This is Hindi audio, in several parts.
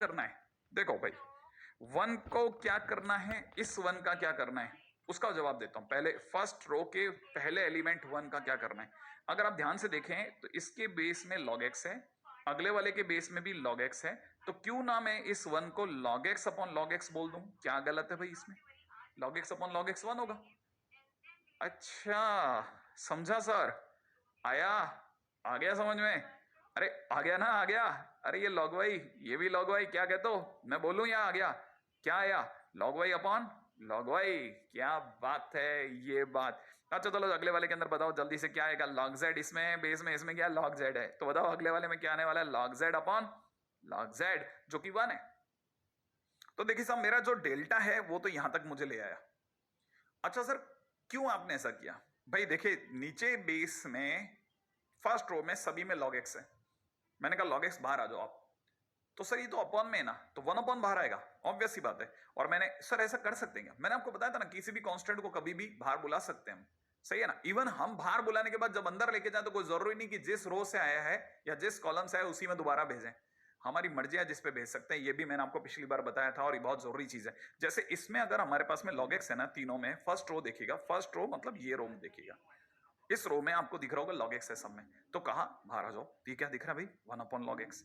करना है? देखो भाई, वन को क्या करना है, इस वन का क्या करना है, उसका जवाब देता हूं। पहले फर्स्ट रो के पहले एलिमेंट वन का क्या करना है। अगर आप ध्यान से देखें तो इसके बेस में log x है, अगले वाले के बेस में भी log x है, तो क्यों ना मैं इस वन को log x upon log x बोल दूं? क्या गलत है भाई इसमें? log x upon log x one होगा। अच्छा, समझा सर? आया? आ गया समझ में? अरे आ गया ना, आ गया। अरे ये log y, ये भी log y, क्या कहते हो? मैं बोलूं या आ गया? क्या आया? log y upon log y। क्या बात है, ये बात। अच्छा चलो अगले वाले के अंदर बताओ जल्दी से, क्या आएगा? log z, इसमें बेस में इसमें क्या log z है, तो बताओ अगले वाले में क्या आने वाला है? log z upon log z, जो कि 1 है। तो देखिए साहब, मेरा जो डेल्टा है वो तो यहां तक मुझे ले आया। अच्छा सर, क्यों आपने ऐसा किया? भाई देखिए, नीचे बेस में फर्स्ट रो में सभी में log x है, मैंने कहा log x बाहर आ जाओ आप। तो सर ये तो अपॉन में है ना, तो 1 अपॉन बाहर आएगा, ऑब्वियस सी बात है। और मैंने सर ऐसा कर सकते हैं क्या? मैंने आपको बताया था ना, किसी भी कांस्टेंट को कभी भी बाहर बुला सकते हैं हम, सही है ना। इवन हम बाहर बुलाने के बाद जब अंदर लेके जाए तो कोई जरूरी नहीं कि जिस रो से आया है या जिस कॉलम से आया उसी में दोबारा भेजें, हमारी मर्जी है जिस पे भेज सकते हैं। ये भी मैंने आपको पिछली बार बताया था और ये बहुत जरूरी चीज है। जैसे इसमें अगर हमारे पास में log x है ना, तीनों में फर्स्ट रो देखिएगा, फर्स्ट रो मतलब ये रो में देखिएगा, इस रो में आपको दिख रहा होगा log x है सब में, तो कहा बाहर आ जाओ। तो ये क्या दिख रहा है भाई? 1 अपॉन log x,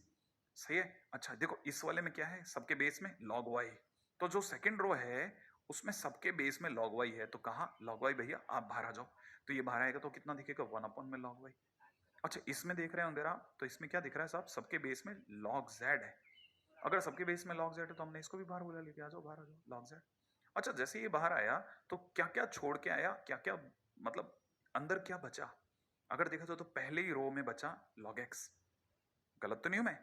सही है। अच्छा देखो, इस वाले में क्या है, सबके बेस में log y, तो जो सेकंड रो है उसमें सबके बेस में log y है, तो कहा log y भैया आप बाहर आ जाओ। तो ये बाहर आएगा तो कितना दिखेगा? 1 अपॉन में log y। अच्छा इसमें देख रहे होंगे आप, तो इसमें क्या दिख रहा है साहब? सबके बेस में log z है। अगर सबके बेस में log z है तो हमने इसको भी बाहर बुला लिया, आ जाओ बाहर आ जाओ log z। अच्छा जैसे ये बाहर आया तो क्या क्या छोड़ के आया, क्या क्या, मतलब अंदर क्या बचा? अगर देखा तो पहले ही रो में बचा log x, गलत तो नहीं हूं मैं?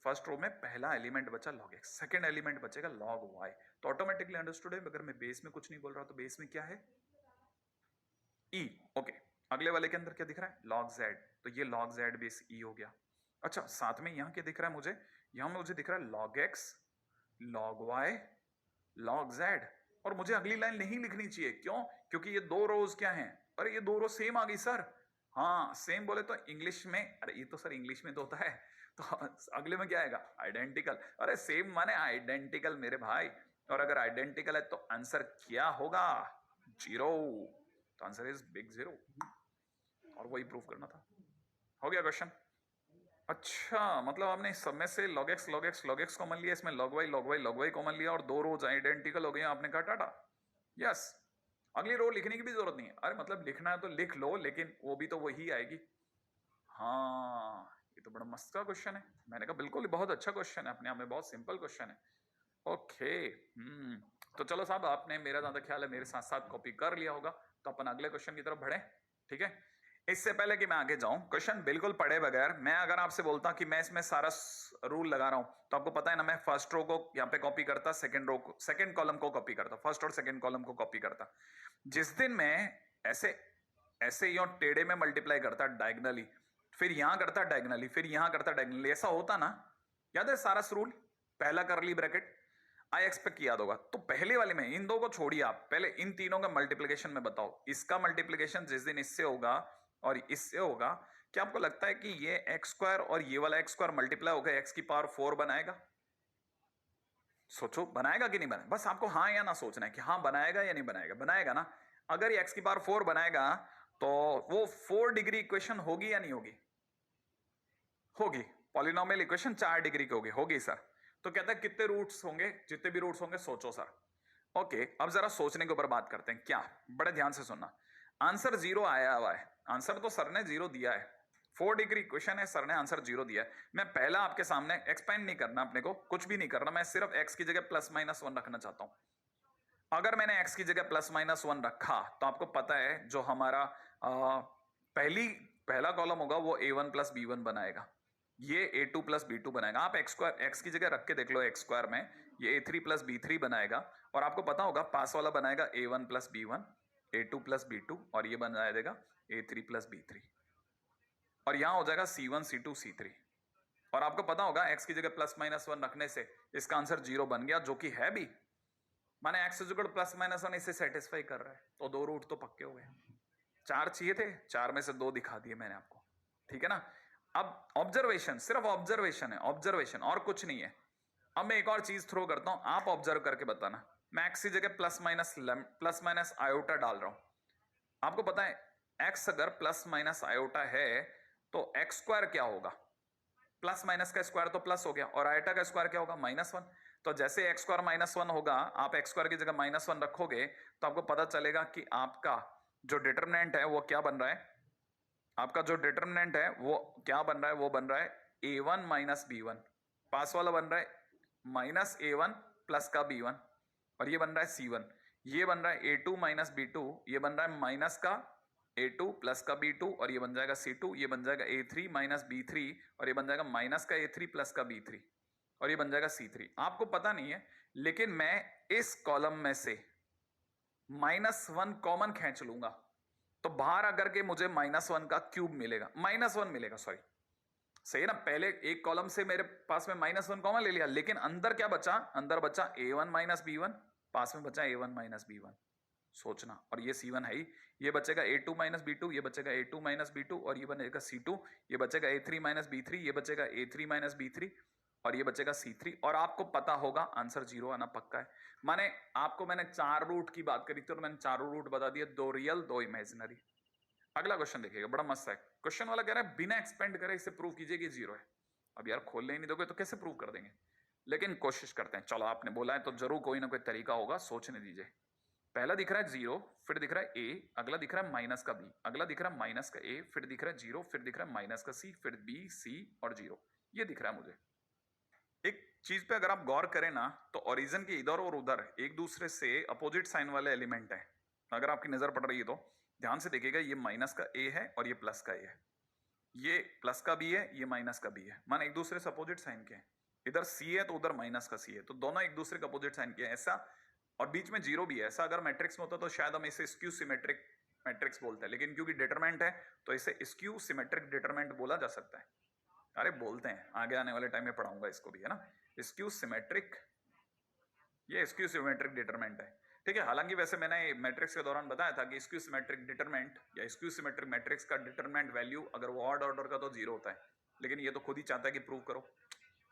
फर्स्ट रो में पहला एलिमेंट बचा log x, सेकंड एलिमेंट बचेगा log y, तो ऑटोमेटिकली अंडरस्टूड है। अगर मैं बेस में कुछ नहीं बोल रहा तो बेस में क्या है? e, okay. अगले वाले के अंदर क्या दिख रहा है? log z, तो ये log z बेस e हो गया। अच्छा साथ में यहां क्या दिख रहा है मुझे? यहां मुझे दिख रहा है log x, log y, log z। और मुझे अगली लाइन नहीं लिखनी चाहिए, क्यों? क्योंकि ये दो रोज क्या हैं? अरे ये दो रो सेम आ गई सर। हाँ सेम बोले तो इंग्लिश में, अरे ये तो सर इंग्लिश में तो होता है, तो अगले में क्या आएगा? आइडेंटिकल। अरे सेम माने आइडेंटिकल मेरे भाई, और अगर आइडेंटिकल है तो आंसर क्या होगा? जीरो। तो आंसर इज बिग जीरो, और वही प्रूफ करना था। हो गया क्वेश्चन। अच्छा मतलब आपने इस सब में से log x log x log x common लिया, इसमें log y log y log y common लिया, और दो रोज आइडेंटिकल हो गई, आपने कहा टाटा। यस, अगली रो लिखने की भी जरूरत नहीं है। अरे मतलब लिखना है तो लिख लो, लेकिन वो भी तो वही आएगी। हाँ ये तो बड़ा मस्त का क्वेश्चन है। मैंने कहा बिल्कुल बहुत अच्छा क्वेश्चन है, अपने आप में बहुत सिंपल क्वेश्चन है। ओके, तो चलो साहब, आपने मेरा ज्यादा ख्याल है मेरे साथ साथ कॉपी कर लिया होगा, तो अपन अगले क्वेश्चन की तरफ बढ़े, ठीक है। इससे पहले कि मैं आगे जाऊं, क्वेश्चन बिल्कुल पढ़े बगैर मैं अगर आपसे बोलता कि मैं इसमें सारा रूल लगा रहा हूं, तो आपको पता है ना, मैं फर्स्ट रो को यहां पे कॉपी करता, सेकंड रो को, सेकंड कॉलम को कॉपी करता, फर्स्ट और सेकंड कॉलम को कॉपी करता। जिस दिन मैं ऐसे ऐसे यो टेढ़े में मल्टीप्लाई करता डायगनली, फिर यहां करता डायगनली, फिर यहां करता डायगनली, ऐसा होता ना, याद है सारा रूल? पहला करली ब्रैकेट, आई एक्सपेक्ट याद होगा। तो पहले वाले में इन दो को छोड़िए, आप पहले इन तीनों का मल्टीप्लीकेशन में बताओ। इसका मल्टीप्लीकेशन जिस दिन इससे होगा और इससे होगा, क्या आपको लगता है कि ये एक्स स्क्वायर और ये वाला एक्स स्क्वायर मल्टीप्लाई होकर एक्स की पावर 4 बनाएगा? सोचो बनाएगा कि नहीं बनाएगा, बस आपको हाँ या ना सोचना है कि हाँ बनाएगा या नहीं बनाएगा। बनाएगा ना। अगर ये एक्स की पावर 4 बनाएगा तो वो 4 डिग्री इक्वेशन होगी या नहीं होगी? होगी। पॉलिनोमियल इक्वेशन 4 डिग्री की होगी, होगी सर। तो कहता है कितने रूट्स होंगे? जितने भी रूट्स होंगे सोचो सर। ओके, अब जरा सोचने के ऊपर बात करते हैं। क्या? बड़े ध्यान से सुनना। आंसर 0 आया हुआ है, आंसर तो सर ने 0 दिया है। 4 डिग्री इक्वेशन है, सर ने आंसर 0 दिया है। मैं पहला आपके सामने एक्सपेंड नहीं करना, अपने को कुछ भी नहीं करना, मैं सिर्फ एक्स की जगह प्लस माइनस 1 रखना चाहता हूं। अगर मैंने एक्स की जगह प्लस माइनस 1 रखा तो आपको पता है जो हमारा पहला कॉलम होगा वो a1 प्लस b1 बनाएगा, ये a2 प्लस b2 बनाएगा। आप एक्स की जगह रख के देख लो, एक्स स्क्वायर में ये a3 प्लस b3 बनाएगा, और आपको पता होगा पास वाला बनाएगा a1 plus b1, a2 plus b2, और ये बना देगा a3 प्लस b3, और यहां हो जाएगा c1 c2 c3। और आपको पता होगा एक्स की जगह प्लस माइनस 1 रखने से इसका आंसर 0 बन गया, जो कि है भी, माने एक्स इक्वल प्लस माइनस 1 इसे सेटिस्फाई कर रहा है, तो दो रूट तो पक्के हो गए। 4 चाहिए थे, 4 में से 2 दिखा दिए मैंने आपको, ठीक है ना। अब ऑब्जर्वेशन, सिर्फ ऑब्जर्वेशन है, ऑब्जर्वेशन और कुछ नहीं है। अब मैं एक और चीज थ्रो करता हूं, आप ऑब्जर्व करके बताना। मैं एक्स की जगह प्लस माइनस आयोटा डाल रहा हूं। आपको पता है एक्स अगर प्लस माइनस आयोटा है तो एक्स स्क्वायर क्या होगा? प्लस माइनस का स्क्वायर तो प्लस हो गया, और आयोटा का स्क्वायर क्या होगा? -1। तो जैसे एक्स स्क्वायर -1 होगा, आप एक्स स्क्वायर की जगह -1 रखोगे तो आपको पता चलेगा कि आपका जो डिटरमिनेंट है वो क्या बन रहा है। आपका जो डिटरमिनेंट है वो क्या बन रहा है? वो बन रहा है a1 माइनस b1। पास वाला बन रहा है -a1 प्लस का b1, और ये बन रहा है c1। ये बन रहा है a2 माइनस b2, ये बन रहा है माइनस का a2 प्लस का b2, और ये बन जाएगा c2। ये बन जाएगा a3 माइनस b3, और ये बन जाएगा माइनस का a3 प्लस का b3, और ये बन जाएगा c3। आपको पता नहीं है, लेकिन मैं इस कॉलम में से -1 कॉमन खींच लूंगा तो बाहर आकर के मुझे -1 का क्यूब मिलेगा, -1 मिलेगा, सॉरी, सही है ना। पहले एक कॉलम से मेरे पास में -1 कॉमन ले लिया, लेकिन अंदर क्या बचा? अंदर बचा a1 माइनस b1, पास में बचा a1 माइनस b1। सोचना, और ये c1 है ही। ये बचेगा a2 माइनस b2, ये बचेगा a2 माइनस b2, और ये बनेगा c2। ये बचेगा a3 माइनस b3, ये बचेगा a3 माइनस b3, और ये बचेगा c3। और आपको पता होगा आंसर 0 आना पक्का है। माने आपको मैंने 4 रूट की बात करी थी और मैंने 4 रूट बता दिया, 2 रियल 2 इमेजिनरी। अगला क्वेश्चन देखिएगा, बड़ा मस्त है क्वेश्चन वाला। कह रहा है बिना एक्सपेंड करे इसे प्रूव कीजिए कि 0 है। अब यार खोलने ही नहीं दोगे तो कैसे प्रूव कर देंगे, लेकिन कोशिश करते हैं। चलो आपने बोला है तो जरूर कोई ना कोई तरीका होगा, सोचने दीजिए। पहला दिख रहा है 0, फिर दिख रहा है a, अगला दिख रहा है माइनस का b, अगला दिख रहा है माइनस का a, फिर दिख रहा है 0, फिर दिख रहा है माइनस का c, फिर b, c और 0। ये दिख रहा है मुझे। एक चीज पे अगर आप गौर करें ना, तो ओरिजिन के इधर और उधर एक दूसरे से अपोजिट साइन वाले एलिमेंट है। अगर आपकी नजर पड़ रही है तो ध्यान से देखिएगा, ये माइनस का a है और ये प्लस का a है। ये प्लस का b है, ये माइनस का b है। मान एक दूसरे से अपोजिट साइन के हैं। इधर c है तो उधर माइनस का c है, तो दोनों एक दूसरे के अपोजिट साइन के हैं, ऐसा। और बीच में 0 भी है। ऐसा अगर मैट्रिक्स में होता तो शायद हम इसे स्क्यू सिमेट्रिक मैट्रिक्स बोलते हैं, लेकिन क्योंकि डिटरमिनेंट है तो इसे स्क्यू सिमेट्रिक डिटरमिनेंट बोला जा सकता है। अरे बोलते हैं, आगे आने वाले टाइम में पढ़ाऊंगा इसको भी, है ना। स्क्यू सिमेट्रिक, ये स्क्यू सिमेट्रिक डिटरमिनेंट है, ठीक है। हालांकि वैसे मैंने मैट्रिक्स के दौरान बताया था कि स्क्यू सिमेट्रिक डिटरमिनेंट या स्क्यू सिमेट्रिक मैट्रिक्स का डिटरमिनेंट वैल्यू अगर वो ऑड ऑर्डर का तो 0 होता है, लेकिन ये तो खुद ही चाहता है कि प्रूव करो।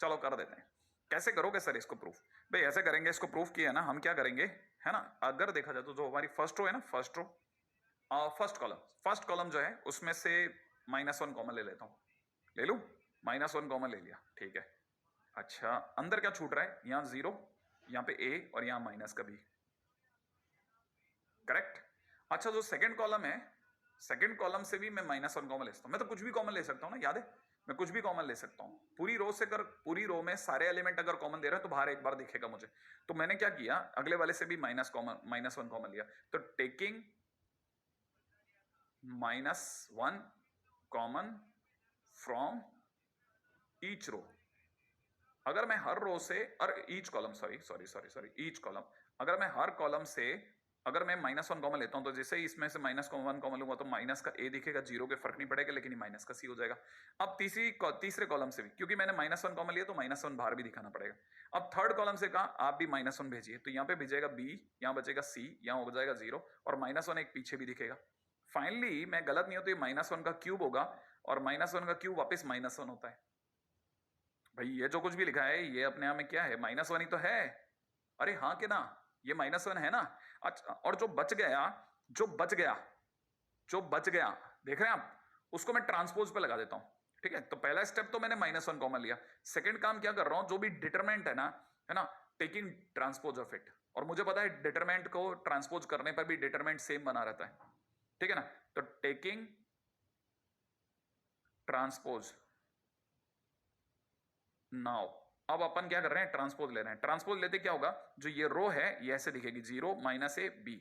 चलो कर देते हैं। कैसे करोगे सर इसको प्रूफ? भाई ऐसे करेंगे, इसको प्रूफ किया ना, हम क्या करेंगे, है ना। अगर देखा जाए तो जो हमारी फर्स्ट रो है ना, फर्स्ट रो, फर्स्ट कॉलम जो है उसमें से -1 कॉमन ले लेता हूं। ले लूं? -1 कॉमन ले लिया, ठीक है। अच्छा, अंदर क्या छूट रहा है? यहाँ 0, यहाँ पे a और यहाँ माइनस का b, करेक्ट। अच्छा, जो सेकंड कॉलम है, सेकंड कॉलम से भी मैं -1 कॉमन ले सकता हूं। मैं तो कुछ भी कॉमन ले सकता हूं ना, याद है, मैं कुछ भी कॉमन ले सकता हूं। पूरी रो से, अगर पूरी रो में सारे एलिमेंट अगर कॉमन दे रहे हैं तो बाहर एक बार दिखेगा मुझे। तो मैंने क्या किया, अगले वाले से भी -1 कॉमन लिया। तो taking -1 common from each row, अगर मैं हर रो से, और each column, sorry each column, अगर मैं हर कॉलम से अगर मैं -1 कॉमन लेता हूं तो जैसे ही इसमें से -1 कॉमन लूंगा तो माइनस का a दिखेगा, 0 के फर्क नहीं पड़ेगा, लेकिन ये माइनस का c हो जाएगा। अब तीसरे कॉलम से भी, क्योंकि मैंने -1 कॉमन लिया तो -1 बाहर भी दिखाना पड़ेगा। अब थर्ड कॉलम से कहा आप भी -1 भेजिए, तो यहाँ पे भेजेगा b, यहाँ बचेगा c, यहाँ हो जाएगा 0, और -1 एक पीछे भी दिखेगा। फाइनली मैं गलत नहीं हो तो ये -1 का क्यूब होगा, और -1 का क्यूब वापस -1 होता है। भाई ये जो कुछ भी लिखा है ये अपने आप में क्या है? -1 ही तो है। अरे हाँ कि ना, ये -1 है ना। अच्छा, और जो बच गया, देख रहे हैं आप, उसको मैं ट्रांसपोज पे लगा देता हूं, ठीक है। तो पहला स्टेप तो मैंने -1 कॉमन लिया। सेकंड काम क्या कर रहा हूं, जो भी डिटरमिनेंट है ना, टेकिंग ट्रांसपोज ऑफ इट। और मुझे पता है डिटरमिनेंट को ट्रांसपोज करने पर भी डिटरमिनेंट सेम बना रहता है, ठीक है ना। तो टेकिंग ट्रांसपोज नाउ, अब अपन क्या कर रहे हैं, ट्रांसपोज ले रहे हैं। ट्रांसपोज लेते क्या होगा, जो ये रो है ये ऐसे दिखेगी 0 -a b,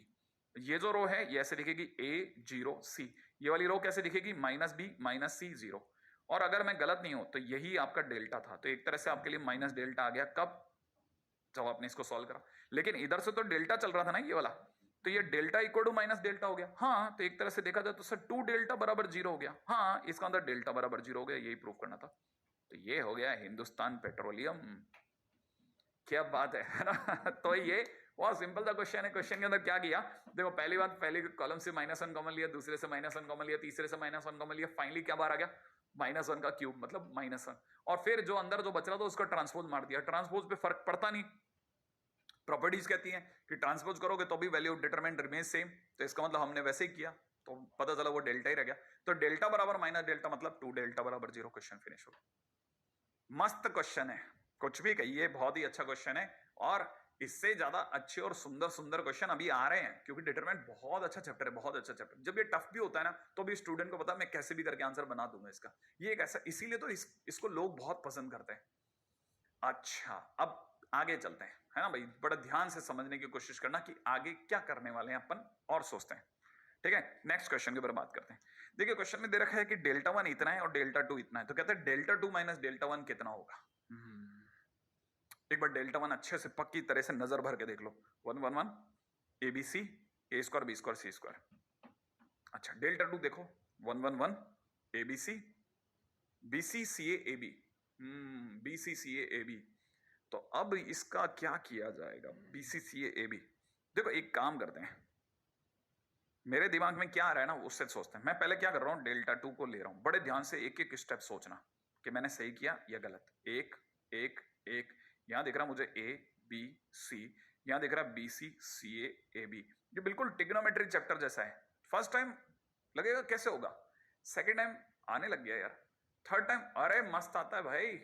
ये जो रो है ये ऐसे दिखेगी a 0 c, ये वाली रो कैसे दिखेगी, -b -c 0। और अगर मैं गलत नहीं हूं तो यही आपका डेल्टा था, तो एक तरह से आपके लिए माइनस डेल्टा आ गया। कब? जब आपने इसको सॉल्व करा। लेकिन इधर से तो डेल्टा चल रहा था ना ये वाला, तो ये delta equal to minus delta हो गया। हाँ, तो एक तरह से देखा जाए तो सर 2 डेल्टा बराबर 0 हो गया। हाँ, इसका अंदर डेल्टा बराबर 0 हो गया, यही प्रूव करना था। तो ये हो गया हिंदुस्तान पेट्रोलियम। क्या बात है ना। तो ये बहुत सिंपल सा क्वेश्चन है। क्वेश्चन के अंदर क्या किया, देखो, पहली बात, पहले कॉलम से -1 कॉमन लिया, दूसरे से -1 कॉमन लिया, तीसरे से -1 कॉमन लिया, फाइनली क्या बाहर आ गया, -1 का क्यूब मतलब -1, और फिर जो अंदर जो बच रहा था उसका ट्रांसपोज मार दिया। ट्रांसपोज पे फर्क पड़ता नहीं, प्रॉपर्टीज कहती हैं कि ट्रांसपोज करोगे तो भी वैल्यू डिटरमिनेंट रिमेन सेम, तो इसका मतलब हमने वैसे ही किया, तो पता चला वो डेल्टा ही रह गया। तो डेल्टा बराबर माइनस डेल्टा मतलब 2 डेल्टा बराबर 0, क्वेश्चन फिनिश हो गया। मस्त क्वेश्चन है, कुछ भी कहिए, बहुत ही अच्छा क्वेश्चन है, और इससे ज्यादा अच्छे और सुंदर सुंदर क्वेश्चन अभी आ रहे हैं, क्योंकि डिटरमिनेंट बहुत अच्छा चैप्टर है, बहुत अच्छा चैप्टर। जब ये टफ भी होता है ना, तो भी स्टूडेंट को पता है मैं कैसे भी करके आंसर बना दूंगा इसका। ये एक ऐसा, इसीलिए तो इसको लोग बहुत पसंद करते हैं। अच्छा, अब आगे चलते हैं, है ना भाई, बड़ा ध्यान से समझने की कोशिश करना कि आगे क्या करने वाले हैं अपन, और सोचते हैं। ठीक है, नेक्स्ट क्वेश्चन के ऊपर बात करते हैं। देखिए क्वेश्चन में दे रखा है कि डेल्टा 1 इतना है और डेल्टा 2 इतना है, तो कहते हैं डेल्टा 2 माइनस डेल्टा 1 कितना होगा। एक बार डेल्टा 1 अच्छे से पक्की तरह से नजर भर के देख लो। 1 1 1 A B C, A square B square C square. अच्छा, डेल्टा 2 देखो, 1 1 1 A B C, B C C A B, B C C A B. तो अब इसका क्या किया जाएगा, B C C A B. देखो एक काम करते हैं, मेरे दिमाग में क्या आ रहा है ना उससे सोचते हैं। मैं पहले क्या कर रहा हूं, डेल्टा 2 को ले रहा हूं, बड़े ध्यान से एक एक स्टेप सोचना कि मैंने सही किया या गलत। एक एक एक, यहां दिख रहा मुझे ए बी सी, यहां दिख रहा B C C A B. ये बिल्कुल ट्रिग्नोमेट्री चैप्टर जैसा है। फर्स्ट टाइम लगेगा कैसे होगा, सेकेंड टाइम आने लग गया यार, थर्ड टाइम अरे मस्त आता है भाई,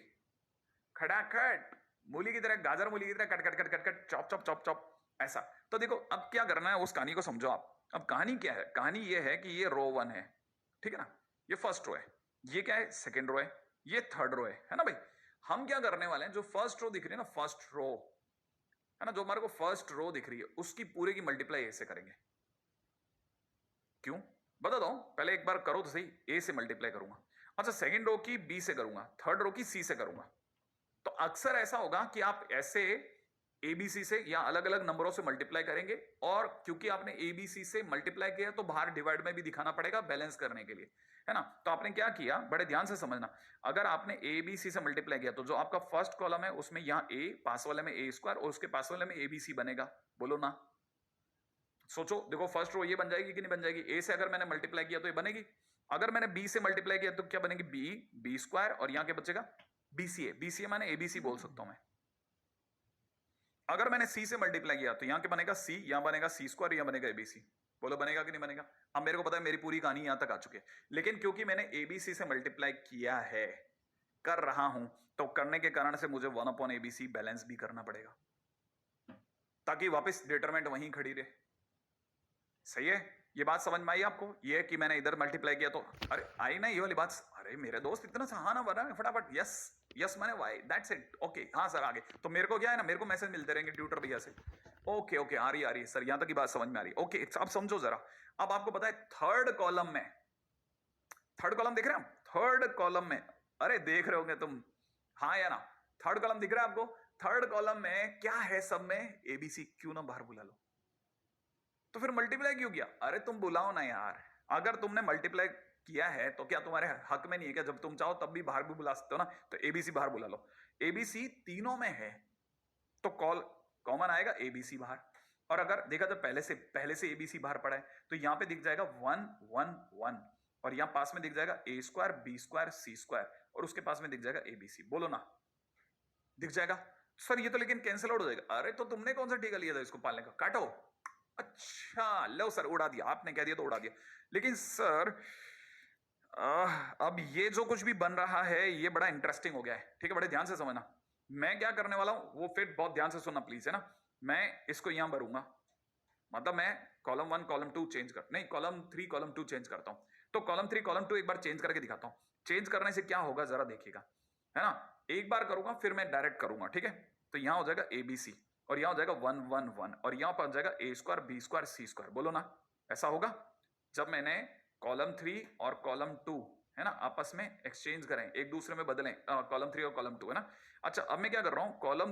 खटाखट, मूली की तरह, गाजर मूली की तरह cut cut cut cut cut, chop chop chop chop, ऐसा। तो देखो अब क्या करना है, उस कहानी को समझो आप। अब कहानी क्या है, कहानी ये है कि ये रो 1 है, ठीक है ना, ये फर्स्ट रो है, ये क्या है सेकंड रो है, ये थर्ड रो है ना भाई। हम क्या करने वाले हैं, जो फर्स्ट रो दिख रही है ना, फर्स्ट रो है ना, जो हमारे को फर्स्ट रो दिख रही है उसकी पूरे की मल्टीप्लाई ए से करेंगे। क्यों बता दो, पहले एक बार करो तो सही, ए से मल्टीप्लाई करूंगा। अच्छा, सेकंड रो की बी से करूंगा, थर्ड रो की सी से करूंगा। तो अक्सर ऐसा होगा कि आप ऐसे एबीसी से या अलग अलग नंबरों से मल्टीप्लाई करेंगे, और क्योंकि आपने एबीसी से मल्टीप्लाई किया तो बाहर डिवाइड में भी दिखाना पड़ेगा बैलेंस करने के लिए, है ना। तो आपने क्या किया, बड़े ध्यान से समझना, अगर आपने एबीसी से मल्टीप्लाई किया तो जो आपका फर्स्ट कॉलम है उसमें यहाँ ए, पास वाले में ए स्क्वायर, और उसके पास वाले में एबीसी बनेगा। बोलो ना, सोचो, देखो फर्स्ट रो ये बन जाएगी कि नहीं बन जाएगी। ए से अगर मैंने मल्टीप्लाई किया तो ये बनेगी, अगर मैंने बी से मल्टीप्लाई किया तो क्या बनेगी, बी बी स्क्वायर, और यहां क्या बचेगा बीसीए, बीसीए माने एबीसी बोल सकता हूं मैं। अगर मैंने सी से मल्टीप्लाई किया तो यहां क्या बनेगा, सी, यहां बनेगा सी स्क्वायर, यहां बनेगा एबीसी। बोलो बनेगा कि नहीं बनेगा। अब मेरे को पता है मेरी पूरी कहानी यहां तक आ चुकी है, लेकिन क्योंकि मैंने एबीसी से मल्टीप्लाई किया है, कर रहा हूं, तो करने के कारण से मुझे 1/ABC बैलेंस भी करना पड़ेगा, ताकि वापस डिटरमिनेंट वहीं खड़ी रहे। सही है, ये बात समझ में आई आपको, ये कि मैंने इधर मल्टीप्लाई किया तो, अरे आई ना ये वाली बात। अरे मेरे दोस्त इतना सा हाँ ना बना फटाफट, यस यस मैंने वाई, दैट्स इट, ओके हाँ सर आगे। तो मेरे को क्या है ना, मेरे को मैसेज मिलते रहेंगे ट्यूटर भैया से, ओके ओके आ रही है सर, यहां तक की बात समझ में आ रही है, ओके। अब समझो जरा, अब आपको पता है थर्ड कॉलम में, थर्ड कॉलम देख रहे हैं, थर्ड कॉलम में, अरे देख रहे होंगे तुम, हाँ या ना, थर्ड कॉलम दिख रहा है आपको। थर्ड कॉलम में क्या है, सब में एबीसी, क्यों ना बाहर बुला लो। तो फिर मल्टीप्लाई क्यों किया, अरे तुम बुलाओ ना यार, अगर तुमने मल्टीप्लाई किया है तो क्या तुम्हारे हक में नहीं है क्या, जब तुम चाहो तब भी बाहर भी बुला सकते हो ना। तो एबीसी बाहर बुला लो, एबीसी तीनों में है तो कॉमन आएगा एबीसी बाहर। और अगर देखा तो पहले से एबीसी बाहर पड़ा है, तो यहां पे दिख जाएगा 1 1 1, और यहां पास में दिख जाएगा ए square B square C square, और उसके पास में दिख जाएगा एबीसी। बोलो ना, दिख जाएगा सर ये तो, लेकिन कैंसिल आउट हो जाएगा। अरे तो तुमने कौन सा टीका लिया था इसको पालने का, काटो। अच्छा लो सर, उड़ा दिया आपने, कह दिया तो उड़ा दिया। लेकिन सर अब ये जो कुछ भी बन रहा है ये बड़ा इंटरेस्टिंग हो गया है, ठीक है, बड़े ध्यान से समझना। मैं क्या करने वाला हूं वो फिर बहुत ध्यान से सुनना प्लीज, है ना। मैं इसको यहां भरूंगा, मतलब मैं कॉलम 1 कॉलम 2 चेंज कर, नहीं कॉलम 3 कॉलम 2 चेंज करता हूं। तो कॉलम 3 कॉलम 2 एक बार चेंज करके दिखाता हूं। चेंज करने से क्या होगा जरा देखिएगा, है ना। एक बार करूंगा फिर मैं डायरेक्ट करूंगा, ठीक है। तो यहां हो जाएगा एबीसी, और यहां हो जाएगा 1 1 1, और यहां पर हो जाएगा ए square B square C square. बोलो ना, ऐसा होगा जब मैंने कॉलम 3 और कॉलम 2 है ना आपस में एक्सचेंज करें, एक दूसरे में बदलें, कॉलम 3 और कॉलम 2, है ना। अच्छा अब मैं क्या कर रहा हूं, कॉलम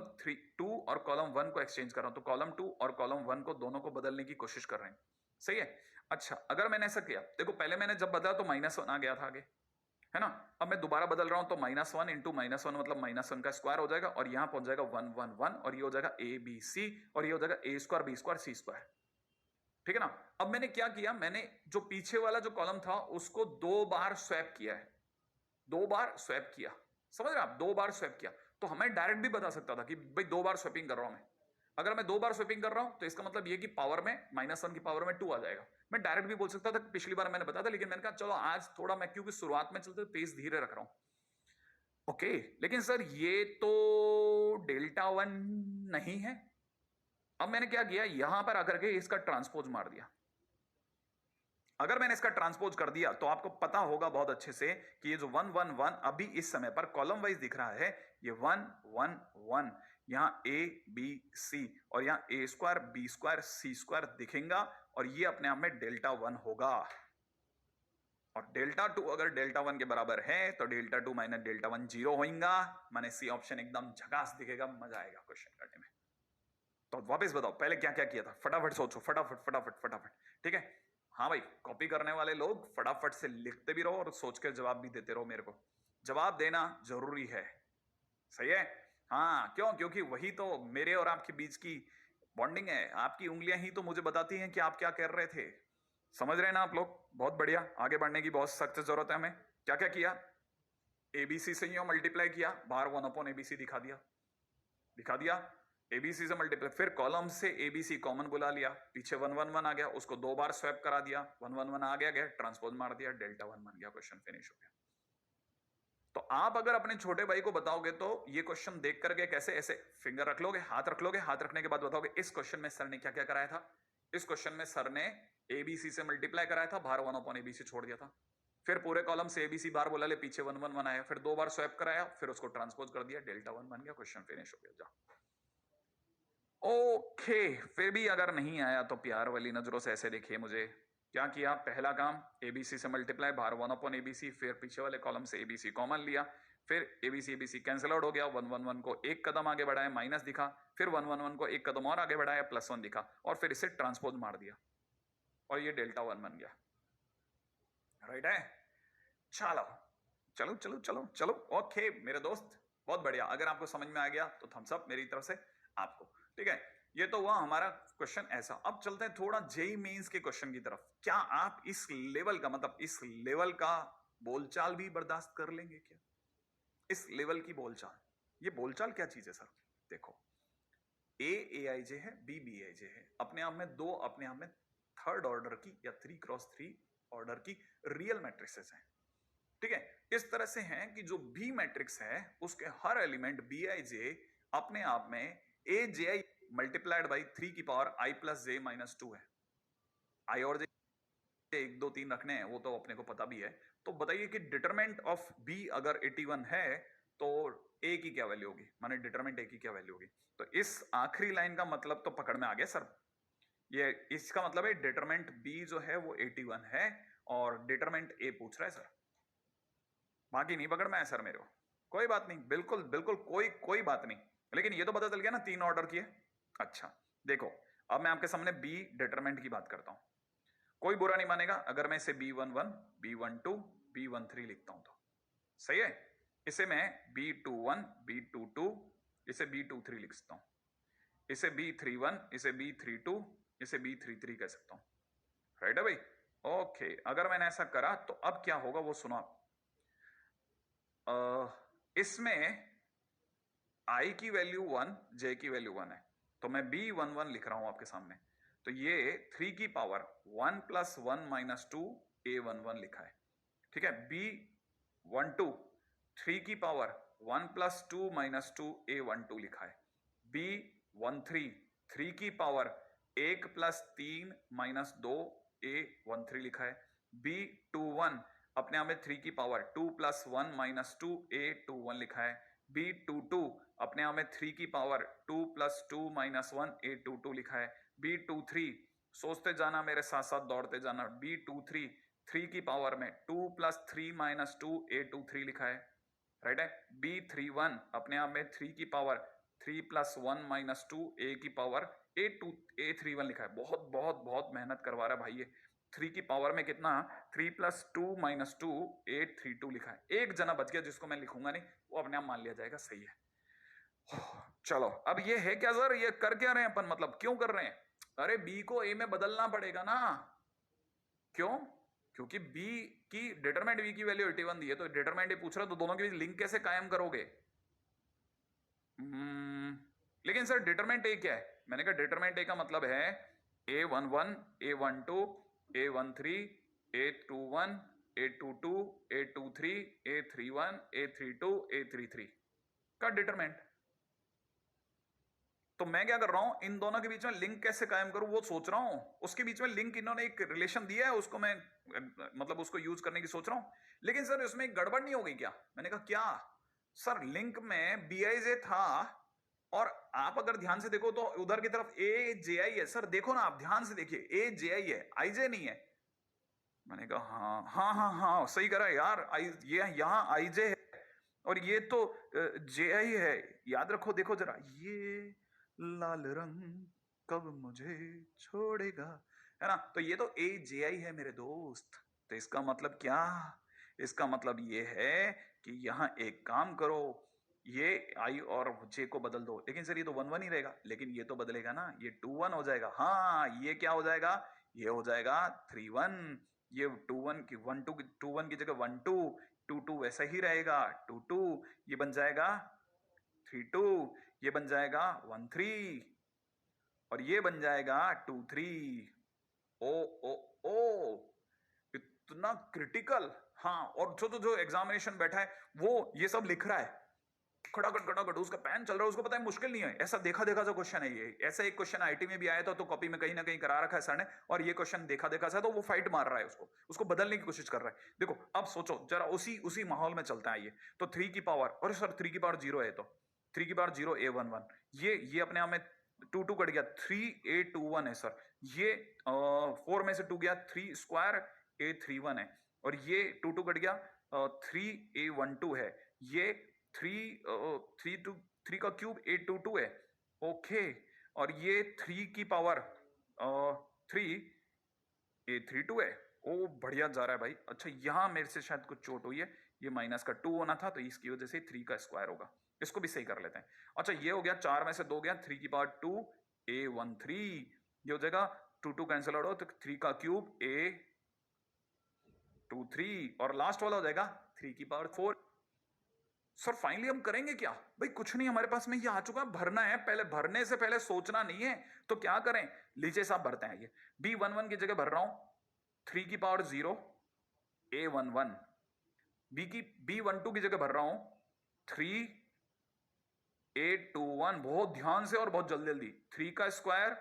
2 और कॉलम 1 को एक्सचेंज कर रहा हूं, तो कॉलम 2 और कॉलम 1 को दोनों को बदलने की कोशिश कर रहे हैं। सही है। अच्छा अगर मैंने ऐसा किया, देखो पहले मैंने जब बदला तो -1 आ गया था आगे, है ना। अब मैं दोबारा बदल रहा हूं तो -1 इंटू -1 मतलब -1 का स्क्वायर हो जाएगा, और यहां पहुंच जाएगा 1 1 1, और ये हो जाएगा ए बी सी, और ये हो जाएगा ए square B square C square, ठीक है ना। अब मैंने क्या किया, मैंने जो पीछे वाला जो कॉलम था उसको 2 बार स्वैप किया है, 2 बार स्वैप किया, समझ रहे आप, 2 बार स्वैप किया, तो हमें डायरेक्ट भी बता सकता था कि भाई 2 बार स्वैपिंग कर रहा हूं मैं। अगर मैं 2 बार स्वैपिंग कर रहा हूं तो इसका मतलब ये कि पावर में -1 की पावर में 2 आ जाएगा। मैं डायरेक्ट भी बोल सकता था, पिछली बार मैंने बताया था, लेकिन मैंने कहा चलो आज थोड़ा मैं क्योंकि शुरुआत में चलते पेस धीरे रख रहा हूं। ओके, लेकिन सर ये तो डेल्टा 1 नहीं है। अब मैंने क्या किया, यहां पर आकर के इसका ट्रांसपोज मार दिया। अगर मैंने इसका ट्रांसपोज कर दिया तो आपको पता होगा बहुत अच्छे से कि ये जो 1 1 1 अभी इस समय पर कॉलम वाइज दिख रहा है, ये 1 1 1, यहां ए बी सी और यहां ए square B square C square दिखेगा और ये अपने आप में डेल्टा 1 होगा। और डेल्टा 2 अगर डेल्टा 1 के बराबर है तो डेल्टा 2 माइनस डेल्टा 1 0 होगा। माने सी ऑप्शन एकदम झकास दिखेगा, मजा आएगा क्वेश्चन करने में। तो वापस बताओ पहले क्या क्या किया था, फटाफट सोचो, फटाफट फटाफट फटाफट, ठीक है। हाँ भाई, कॉपी करने वाले लोग फटाफट से लिखते भी रहो और सोच के जवाब भी देते रहो। मेरे को जवाब देना जरूरी है, सही है। हाँ क्यों, क्योंकि वही तो मेरे और आपके बीच की बॉन्डिंग है। आपकी उंगलियां ही तो मुझे बताती हैं कि आप क्या कर रहे थे। समझ रहे हैं ना आप लोग। बहुत बढ़िया, आगे बढ़ने की बहुत सख्त जरूरत है हमें। क्या क्या किया, एबीसी से यूं मल्टीप्लाई किया, बाहर 1/ABC दिखा दिया, दिखा दिया। एबीसी से मल्टीप्लाई, फिर कॉलम से एबीसी कॉमन बुला लिया, पीछे 1 1 1 आ गया, उसको 2 बार स्वैप करा दिया, 1 1 1 आ गया, गया ट्रांसपोज मार दिया, डेल्टा 1 बन गया, क्वेश्चन फिनिश हो गया। तो आप अगर अपने छोटे भाई को बताओगे तो ये क्वेश्चन देख करके कैसे ऐसे फिंगर रख लोगे, हाथ रख लोगे, हाथ रखने के बाद बताओगे इस क्वेश्चन में सर ने क्या क्या कराया था। इस क्वेश्चन में सर ने एबीसी से मल्टीप्लाई कराया था, बाहर 1/ABC छोड़ दिया था, फिर पूरे कॉलम से एबीसी बार बोला ले, पीछे 1 1 1 आया, फिर 2 बार स्वैप कराया, फिर उसको ट्रांसपोज कर दिया, डेल्टा 1 बन गया, क्वेश्चन फिनिश हो गया। जा ओके, फिर भी अगर नहीं आया तो प्यार वाली नजरों से ऐसे देखिए मुझे। क्या किया, पहला काम एबीसी से मल्टीप्लाई, बाहर 1/ABC, फिर पीछे वाले कॉलम से एबीसी कॉमन लिया, फिर एबीसी एबीसी कैंसिल आउट हो गया, 1 1 1 को एक कदम आगे बढ़ाया, माइनस दिखा, फिर 1 1 1 को एक कदम और आगे बढ़ाया, +1 दिखा, और फिर इसे ट्रांसपोज मार दिया और ये डेल्टा 1 बन गया। राइट है, चलो चलो चलो चलो चलो, ओके मेरे दोस्त, बहुत बढ़िया। अगर आपको समझ में आ गया तो थम्स अप मेरी तरफ से आपको, ठीक है। ये तो हुआ हमारा क्वेश्चन ऐसा। अब चलते हैं थोड़ा जेई मेंस के क्वेश्चन की तरफ। क्या आप इस लेवल का, मतलब इस लेवल का बोलचाल भी बर्दाश्त कर लेंगे क्या? इस लेवल की बोलचाल, ये बोलचाल क्या चीज है सर? देखो, ए आई जे है, बी बी आई जे है, अपने आप में दो, अपने आप में थर्ड ऑर्डर की या 3x3 ऑर्डर की रियल मैट्रिसेस हैं, ठीक है। इस तरह से हैं कि जो बी मैट्रिक्स है उसके हर एलिमेंट बी आई जे अपने आप में ए जे आई मल्टीप्लाइड बाई 3 की पावर आई प्लस जे माइनस 2 है। आई और जे 1 2 3 रखने हैं, वो तो अपने को पता भी है। तो बताइए कि डिटरमिनेंट ऑफ बी अगर 81 है तो ए की क्या वैल्यू होगी, माने डिटरमिनेंट ए की क्या वैल्यू होगी। तो इस आखिरी लाइन का मतलब तो पकड़ में आ गया सर। ये इसका मतलब है डिटरमिनेंट बी जो है वो 81 है और डिटरमिनेंट ए पूछ रहा है सर। बाकी नहीं पकड़ में है सर मेरे को, कोई बात नहीं, बिल्कुल बिल्कुल कोई कोई बात नहीं। लेकिन ये तो पता चल गया ना 3 ऑर्डर की है। अच्छा देखो, अब मैं आपके सामने बी डिटरमिनेंट की बात करता हूं। कोई बुरा नहीं मानेगा अगर मैं इसे B11 B12 B13 लिखता हूं तो, सही है। इसे मैं B21 B22 इसे B23 लिख सकता हूं, इसे B31 इसे B32 इसे B33 कह सकता हूं। राइट है भाई, ओके। अगर मैंने ऐसा करा तो अब क्या होगा वो सुनो आप। इसमें I की वैल्यू 1, J की वैल्यू 1 है, तो मैं B11 लिख रहा हूं आपके सामने। तो ये 3 की पावर 1 + 1 - 2 A11 लिखा है, ठीक है। B12 3 की पावर 1 + 2 - 2 A12 लिखा है। B13 3 की पावर 1 + 3 - 2 A13 लिखा है। B21 अपने आप में 3 की पावर 2 + 1 - 2 A21 लिखा है। B22 अपने आप में 3 की पावर 2 + 2 - 1 A22 लिखा है। B23 सोचते जाना मेरे साथ साथ दौड़ते जाना, B23 3 की पावर में 2 + 3 - 2 A23 लिखा है। राइट है। B31 अपने आप में 3 की पावर 3 + 1 - 2 A की पावर A31 लिखा है। बहुत बहुत बहुत मेहनत करवा रहा है भाई ये। 3 की पावर में कितना, 3 + 2 - 2 A32 लिखा है। एक जना बच गया जिसको मैं लिखूंगा नहीं, वो अपने आप मान लिया जाएगा, सही है। चलो अब ये है क्या सर, ये कर क्या रहे हैं अपन, मतलब क्यों कर रहे हैं? अरे बी को ए में बदलना पड़ेगा ना। क्यों? क्योंकि बी की डिटरमिनेंट v की वैल्यू 81 दी है, तो डिटरमिनेंट ए पूछ रहा है, तो दोनों के बीच लिंक कैसे कायम करोगे? लेकिन सर डिटरमिनेंट ए क्या है? मैंने कहा डिटरमिनेंट ए का मतलब है A11, A12, A13, A21, A22, A23, A31, A32, A33 का डिटरमिनेंट। तो मैं क्या कर रहा हूं, इन दोनों के बीच में लिंक कैसे कायम करूं वो सोच रहा हूं। उसके बीच में लिंक इन्होंने एक रिलेशन दिया है, उसको मैं मतलब उसको यूज करने की सोच रहा हूं। लेकिन सर इसमें एक गड़बड़ नहीं हो गई क्या? मैंने कहा क्या? सर लिंक में BIJ था, और आप अगर ध्यान से देखो तो उधर की तरफ AJI है। सर देखो ना, आप ध्यान से देखिए, AJI है, IJ नहीं है। मैंने कहा हाँ हाँ हाँ हाँ सही करा यार, ये यहाँ IJ है और ये तो JI है। याद रखो, देखो जरा, ये लाल रंग कब मुझे छोड़ेगा, है ना? तो ये तो AJI है मेरे दोस्त। तो इसका मतलब क्या? इसका मतलब ये है कि यहाँ एक काम करो, ये I और J को बदल दो। लेकिन सर ये तो 1 1 ही रहेगा, लेकिन ये तो बदलेगा ना, ये 2 1 हो जाएगा। हाँ, ये क्या हो जाएगा? ये हो जाएगा 3 1। ये 2 1 की 1 2 2 1 की जगह 1 2, 2 2 वैसा ही रहेगा, 2 2। ये बन जाएगा 3 2, ये बन जाएगा 1 3, और ये बन जाएगा 2 3। ओ ओ ओ, इतना क्रिटिकल। हाँ, और जो एग्जामिनेशन बैठा है वो ये सब लिख रहा है, खटाखट खटाखट, उसका पेन चल रहा है, उसको पता है मुश्किल नहीं है। ऐसा देखा देखा सा क्वेश्चन है ये। ऐसा एक क्वेश्चन आईटी में भी आया था, तो कॉपी में कहीं ना कहीं करा रखा है सर ने, और ये क्वेश्चन देखा देखा सा, तो वो फाइट मार रहा है, उसको बदलने की कोशिश कर रहा है। देखो अब सोचो जरा, उसी माहौल में चलता है ये। तो 3 की पावर, और सर 3 की पावर 0 है, तो 3 की पावर 0 A11, ये अपने आप में 2 2 कट गया, 3 A21 है सर। ये 4 में से 2 गया, 3 स्क्वायर A31 है, और ये 2 2 कट गया, 3 A12 है। ये 3 का क्यूब 822 है। ओके, और ये 3 की पावर 3 A32 है। ओ बढ़िया जा रहा है भाई। अच्छा, यहां मेरे से शायद कुछ चोट हुई है, ये माइनस का 2 होना था, तो इसकी वजह से 3 का स्क्वायर होगा। इसको भी सही कर लेते हैं। अच्छा, ये हो गया, 4 में से 2 गया, 3 की पावर 2 A13, ये हो जाएगा 2 2 कैंसिल आउट हो, तो 3 का क्यूब A23, और लास्ट वाला हो जाएगा 3 की पावर 4। सर फाइनली हम करेंगे क्या? भाई कुछ नहीं, हमारे पास में ये आ चुका है, भरना है। पहले भरने से पहले सोचना नहीं है, तो क्या करें? लीजिए साहब, भरते हैं। ये B11 की जगह भर रहा हूं 3 की पावर 0 A11, B12 की जगह भर रहा हूं 3 A21। बहुत ध्यान से और बहुत जल्दी जल्दी, 3 का स्क्वायर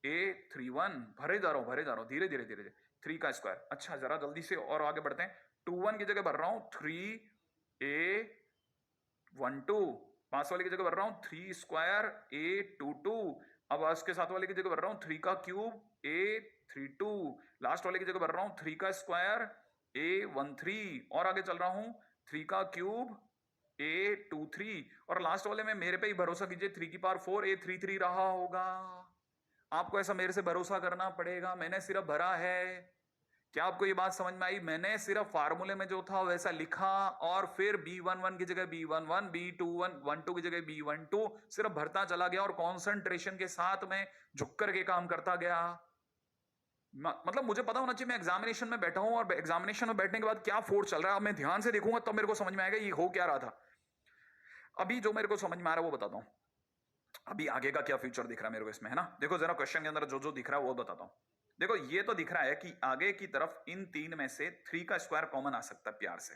A31, भरे जा रहा हूं धीरे धीरे धीरे धीरे, 3 का स्क्वायर। अच्छा, जरा जल्दी से और आगे बढ़ते हैं। 21 की जगह भर रहा हूं 3A12, 5 वाले की जगह भर रहा हूं 3 स्क्वायर A22। अब उसके साथ वाले की जगह भर रहा हूं 3 का क्यूब A32। लास्ट वाले की जगह भर रहा हूं 3 का स्क्वायर A13, और आगे चल रहा हूं 3 का क्यूब A23, और लास्ट वाले में मेरे पे ही भरोसा कीजिए, 3 की पावर 4 A33 रहा होगा। आपको ऐसा मेरे से भरोसा करना पड़ेगा, मैंने सिर्फ भरा है। क्या आपको ये बात समझ में आई? मैंने सिर्फ फार्मूले में जो था वैसा लिखा, और फिर B11 की जगह B11, B12 की जगह B12, सिर्फ भरता चला गया, और कॉन्सेंट्रेशन के साथ में झुक करके काम करता गया। मतलब मुझे पता होना चाहिए, मैं एग्जामिनेशन में बैठा हूं, और एग्जामिनेशन में बैठने के बाद क्या फोर्स चल रहा है, अब मैं ध्यान से देखूंगा तब मेरे को समझ में आएगा ये हो क्या रहा था। अभी जो मेरे को समझ में आ रहा है वो बताता हूं। अभी आगे का क्या फ्यूचर दिख रहा है मेरे को इसमें, है ना? देखो जरा क्वेश्चन के अंदर जो जो दिख रहा है वो बताता हूं। देखो ये तो दिख रहा है कि आगे की तरफ इन 3 में से 3 का स्क्वायर कॉमन आ सकता है, प्यार से।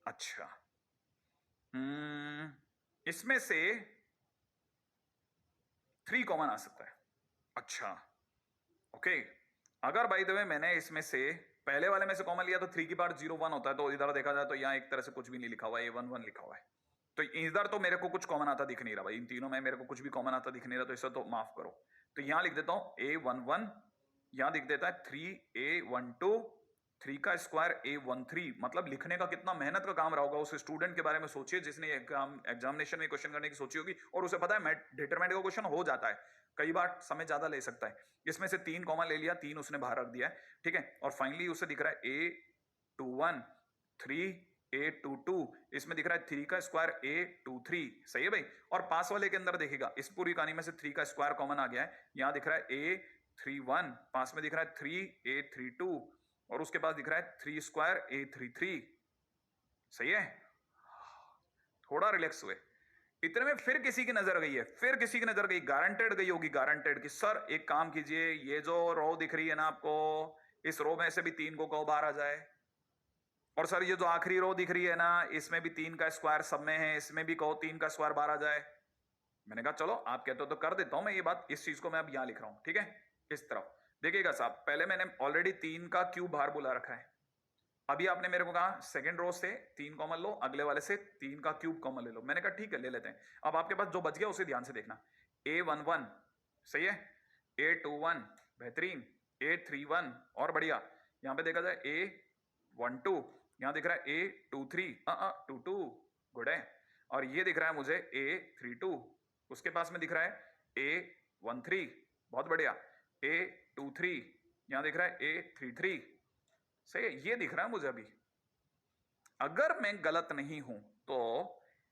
अच्छा, इसमें से 3 कॉमन आ सकता है। अच्छा, ओके। अगर बाय द वे मैंने इसमें से पहले वाले में से कॉमन लिया तो 3 की पावर 0 1 होता है, तो इधर देखा जाए तो यहाँ एक तरह से कुछ भी नहीं लिखा हुआ है, A1 1 लिखा हुआ है। तो इधर तो मेरे को कुछ कॉमन आता दिख नहीं रहा भाई, इन तीनों में मेरे को कुछ भी कॉमन आता दिख नहीं रहा, तो इसे तो माफ करो। तो यहां लिख देता हूं A11, यहां दिख देता है 3A12, 3 का स्क्वायर A13। मतलब लिखने का कितना मेहनत का काम रहा होगा उस स्टूडेंट के बारे में सोचिए जिसने एग्जामिनेशन में क्वेश्चन करने की सोची होगी, और उसे पता है डिटरमिनेंट का क्वेश्चन हो जाता है, कई बार समय ज्यादा ले सकता है। इसमें से 3 कॉमन ले लिया, 3 उसने बाहर रख दिया है, ठीक है। और फाइनली उसे दिख रहा है A21, 3A22, इसमें दिख रहा है 3 का स्क्वायर A23, सही है भाई। और पास वाले के अंदर देखिएगा, इस पूरी कहानी में से 3 का स्क्वायर कॉमन आ गया है, यहां दिख रहा है A31, पास में दिख रहा है 3A32, और उसके पास दिख रहा है 3 स्क्वायर A33। सही है, थोड़ा रिलैक्स हुए। इतने में फिर किसी की नजर गई है, फिर किसी की नजर गई, गारंटेड गई होगी, गारंटेड कि सर एक काम कीजिए, ये जो रो दिख रही है ना आपको, इस रो में से भी 3 को कहो बाहर आ जाए। और सर ये जो आखिरी रो दिख रही है ना, इसमें भी 3 का स्क्वायर सब में है, इसमें भी कहो 3 का स्क्वायर बाहर आ जाए। मैंने कहा चलो आप कहते हो तो कर देता हूं मैं ये बात, इस चीज को मैं अब यहां लिख रहा हूं, ठीक है। इस तरफ देखिएगा साहब, पहले मैंने ऑलरेडी 3 का क्यूब बाहर बुला रखा है। अभी आपने मेरे को कहा सेकंड रो से 3 कॉमन लो, अगले वाले से 3 का क्यूब कॉमन ले लो। मैंने कहा ठीक है ले लेते हैं। अब आपके पास जो बच गया उसे ध्यान से देखना। A11 सही है, A21 बेहतरीन, A31 और बढ़िया। यहां पे देखा जाए A12, यहां दिख रहा है A23 22 गुड है। और ये दिख रहा है मुझे A32, उसके पास में दिख रहा है A13 बहुत बढ़िया, A23 यहां दिख रहा है A33 सही है, ये दिख रहा है मुझे। अभी अगर मैं गलत नहीं हूं तो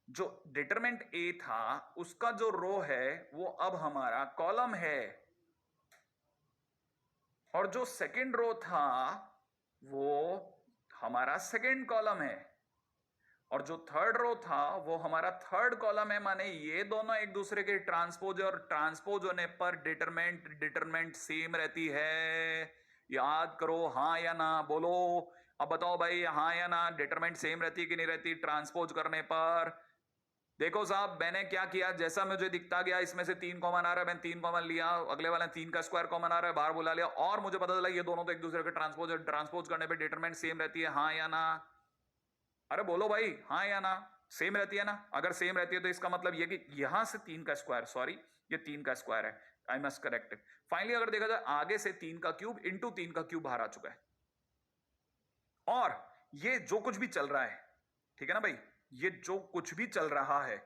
जो डिटरमिनेंट A था उसका जो रो है वो अब हमारा कॉलम है, और जो सेकंड रो था वो हमारा सेकंड कॉलम है, और जो थर्ड रो था वो हमारा थर्ड कॉलम है। माने ये दोनों एक दूसरे के ट्रांसपोज है, और ट्रांसपोज होने पर डिटरमिनेंट सेम रहती है। याद करो, हाँ या ना बोलो। अब बताओ भाई, हाँ या ना, डिटरमिनेंट सेम रहती है कि नहीं रहती ट्रांसपोज करने पर? देखो साहब मैंने क्या किया, जैसा मुझे दिखता गया इसमें से 3 कॉमन आ रहा है, मैंने 3 कॉमन लिया, अगले वाले 3 का स्क्वायर कॉमन आ रहा है बाहर बुला लिया, और मुझे पता चला ये दोनों तो एक दूसरे के ट्रांसपोज है। ट्रांसपोज करने पर डिटरमिनेंट सेम रहती है, हाँ या ना? अरे बोलो भाई, हाँ या ना? सेम रहती है ना? अगर सेम रहती है तो इसका मतलब ये कि यहां से 3 का स्क्वायर, सॉरी ये 3 का स्क्वायर है, आई मस्ट करेक्ट। फाइनली अगर देखा जाए आगे से 3 का क्यूब इंटू 3 का क्यूब बाहर आ चुका है। और ये जो कुछ भी चल रहा है, ठीक है ना भाई, ये जो कुछ भी चल रहा है,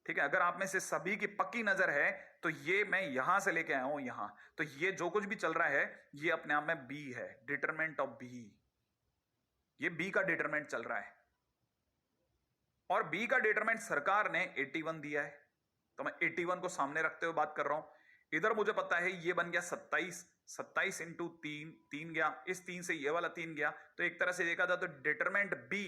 ठीक है, अगर आप में से सभी की पक्की नजर है तो ये मैं यहां से लेके आया हूं यहां, तो ये जो कुछ भी चल रहा है ये अपने आप में बी है, डिटरमिनेंट ऑफ बी। ये बी का डिटरमिनेंट चल रहा है, और बी का डिटरमिनेंट सरकार ने 81 दिया है, तो मैं 81 को सामने रखते हुए बात कर रहा हूं। इधर मुझे पता है ये बन गया 27, 27 इंटू 3, 3 गया, इस 3 से ये वाला 3 गया, तो एक तरह से देखा था तो डिटरमिनेंट बी।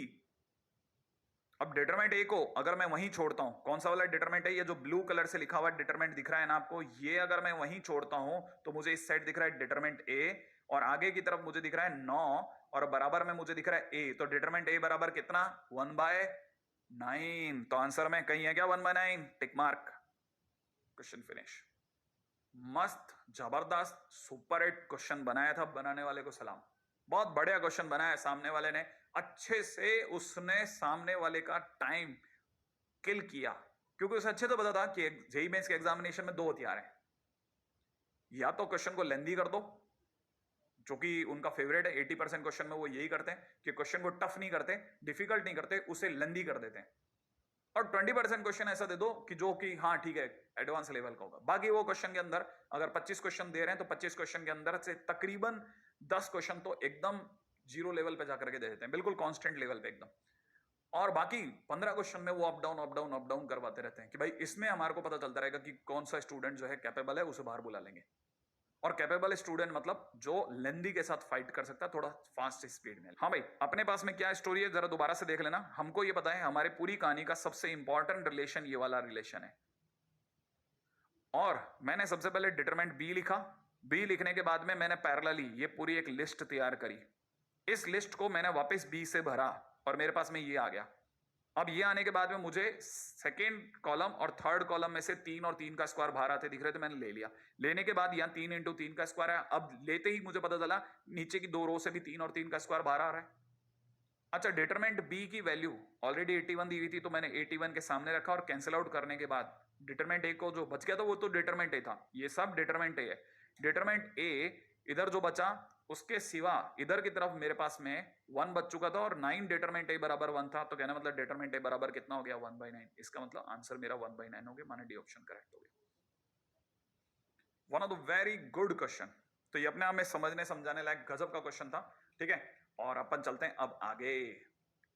अब डिटरमिनेंट ए को अगर मैं वहीं छोड़ता हूं, कौन सा वाला डिटरमिनेंट है, ये जो ब्लू कलर से लिखा हुआ डिटरमिनेंट दिख रहा है ना आपको, ये अगर मैं वहीं छोड़ता हूं तो मुझे इस साइड दिख रहा है डिटरमिनेंट ए, और आगे की तरफ मुझे दिख रहा है 9, और बराबर में मुझे दिख रहा है ए, तो डिटरमिनेंट ए बराबर कितना, 1/9। तो आंसर में कहीं है क्या 1/9? Tick mark, question finish. मस्त जबरदस्त सुपर हिट क्वेश्चन बनाया था, बनाने वाले को सलाम। बहुत बढ़िया क्वेश्चन बनाया सामने वाले ने, अच्छे से उसने सामने वाले का टाइम किल किया, क्योंकि उसे अच्छे तो पता था कि जेईई मेंस के एग्जामिनेशन में 2 हथियार हैं, या तो क्वेश्चन को लेंदी कर दो, जो कि उनका फेवरेट है, 80% क्वेश्चन में वो यही करते हैं कि क्वेश्चन को टफ नहीं करते, डिफिकल्ट नहीं करते, उसे लेंदी कर देते हैं, और 20% क्वेश्चन ऐसा दे दो कि जो कि हाँ ठीक है एडवांस लेवल का होगा। बाकी वो क्वेश्चन के अंदर अगर 25 क्वेश्चन दे रहे हैं तो 25 क्वेश्चन के अंदर से तकरीबन 10 क्वेश्चन तो एकदम जीरो लेवल पे जाकर के दे देते हैं, बिल्कुल कांस्टेंट लेवल पे एकदम, और बाकी 15 क्वेश्चन में वो up down up down up down करवाते रहते हैं कि भाई इसमें हमारे को पता चलता रहेगा कि कौन सा स्टूडेंट जो है कैपेबल है, उसे बाहर बुला लेंगे। और कैपेबल स्टूडेंट मतलब जो लेंदी के साथ फाइट कर सकता है थोड़ा फास्ट स्पीड में। हाँ भाई, अपने पास में क्या स्टोरी है जरा दोबारा से देख लेना। हमको ये पता है हमारी पूरी कहानी का सबसे इंपॉर्टेंट रिलेशन ये वाला रिलेशन है, और मैंने सबसे पहले डिटरमिनेंट बी लिखा, बी लिखने के बाद में मैंने पैरेलली ये पूरी एक लिस्ट तैयार करी, इस लिस्ट को मैंने वापस बी से भरा और मेरे पास में ये आ गया। अब ये आने के बाद में मुझे सेकेंड कॉलम और थर्ड कॉलम में से 3 और 3 का स्क्वायर बाहर आते दिख रहे थे, मैंने ले लिया। लेने के बाद यहाँ 3 इंटू 3 का स्क्वायर है, अब लेते ही मुझे पता चला नीचे की 2 रो से भी 3 और 3 का स्क्वायर बाहर आ रहा है। अच्छा, डिटरमिनेंट बी की वैल्यू ऑलरेडी 81 दी हुई थी, तो मैंने 81 के सामने रखा, और कैंसिल आउट करने के बाद डिटरमिनेंट ए को जो बच गया था वो तो डिटरमिनेंट ए था, ये सब डिटरमिनेंट ए है। डिटरमिनेंट ए इधर जो बचा उसके सिवा इधर की तरफ मेरे पास में 1 बच चुका था, और 9 डिटरमिनेंट ए बराबर 1 था, तो कहना मतलब डिटरमिनेंट ए बराबर कितना हो गया 1/9। इसका मतलब आंसर मेरा 1/9 हो गया, माने डी ऑप्शन करेक्ट हो गया। One of the very good question, तो ये अपने आप में समझने समझाने लायक गजब का क्वेश्चन था, ठीक है। और अपन चलते हैं अब आगे।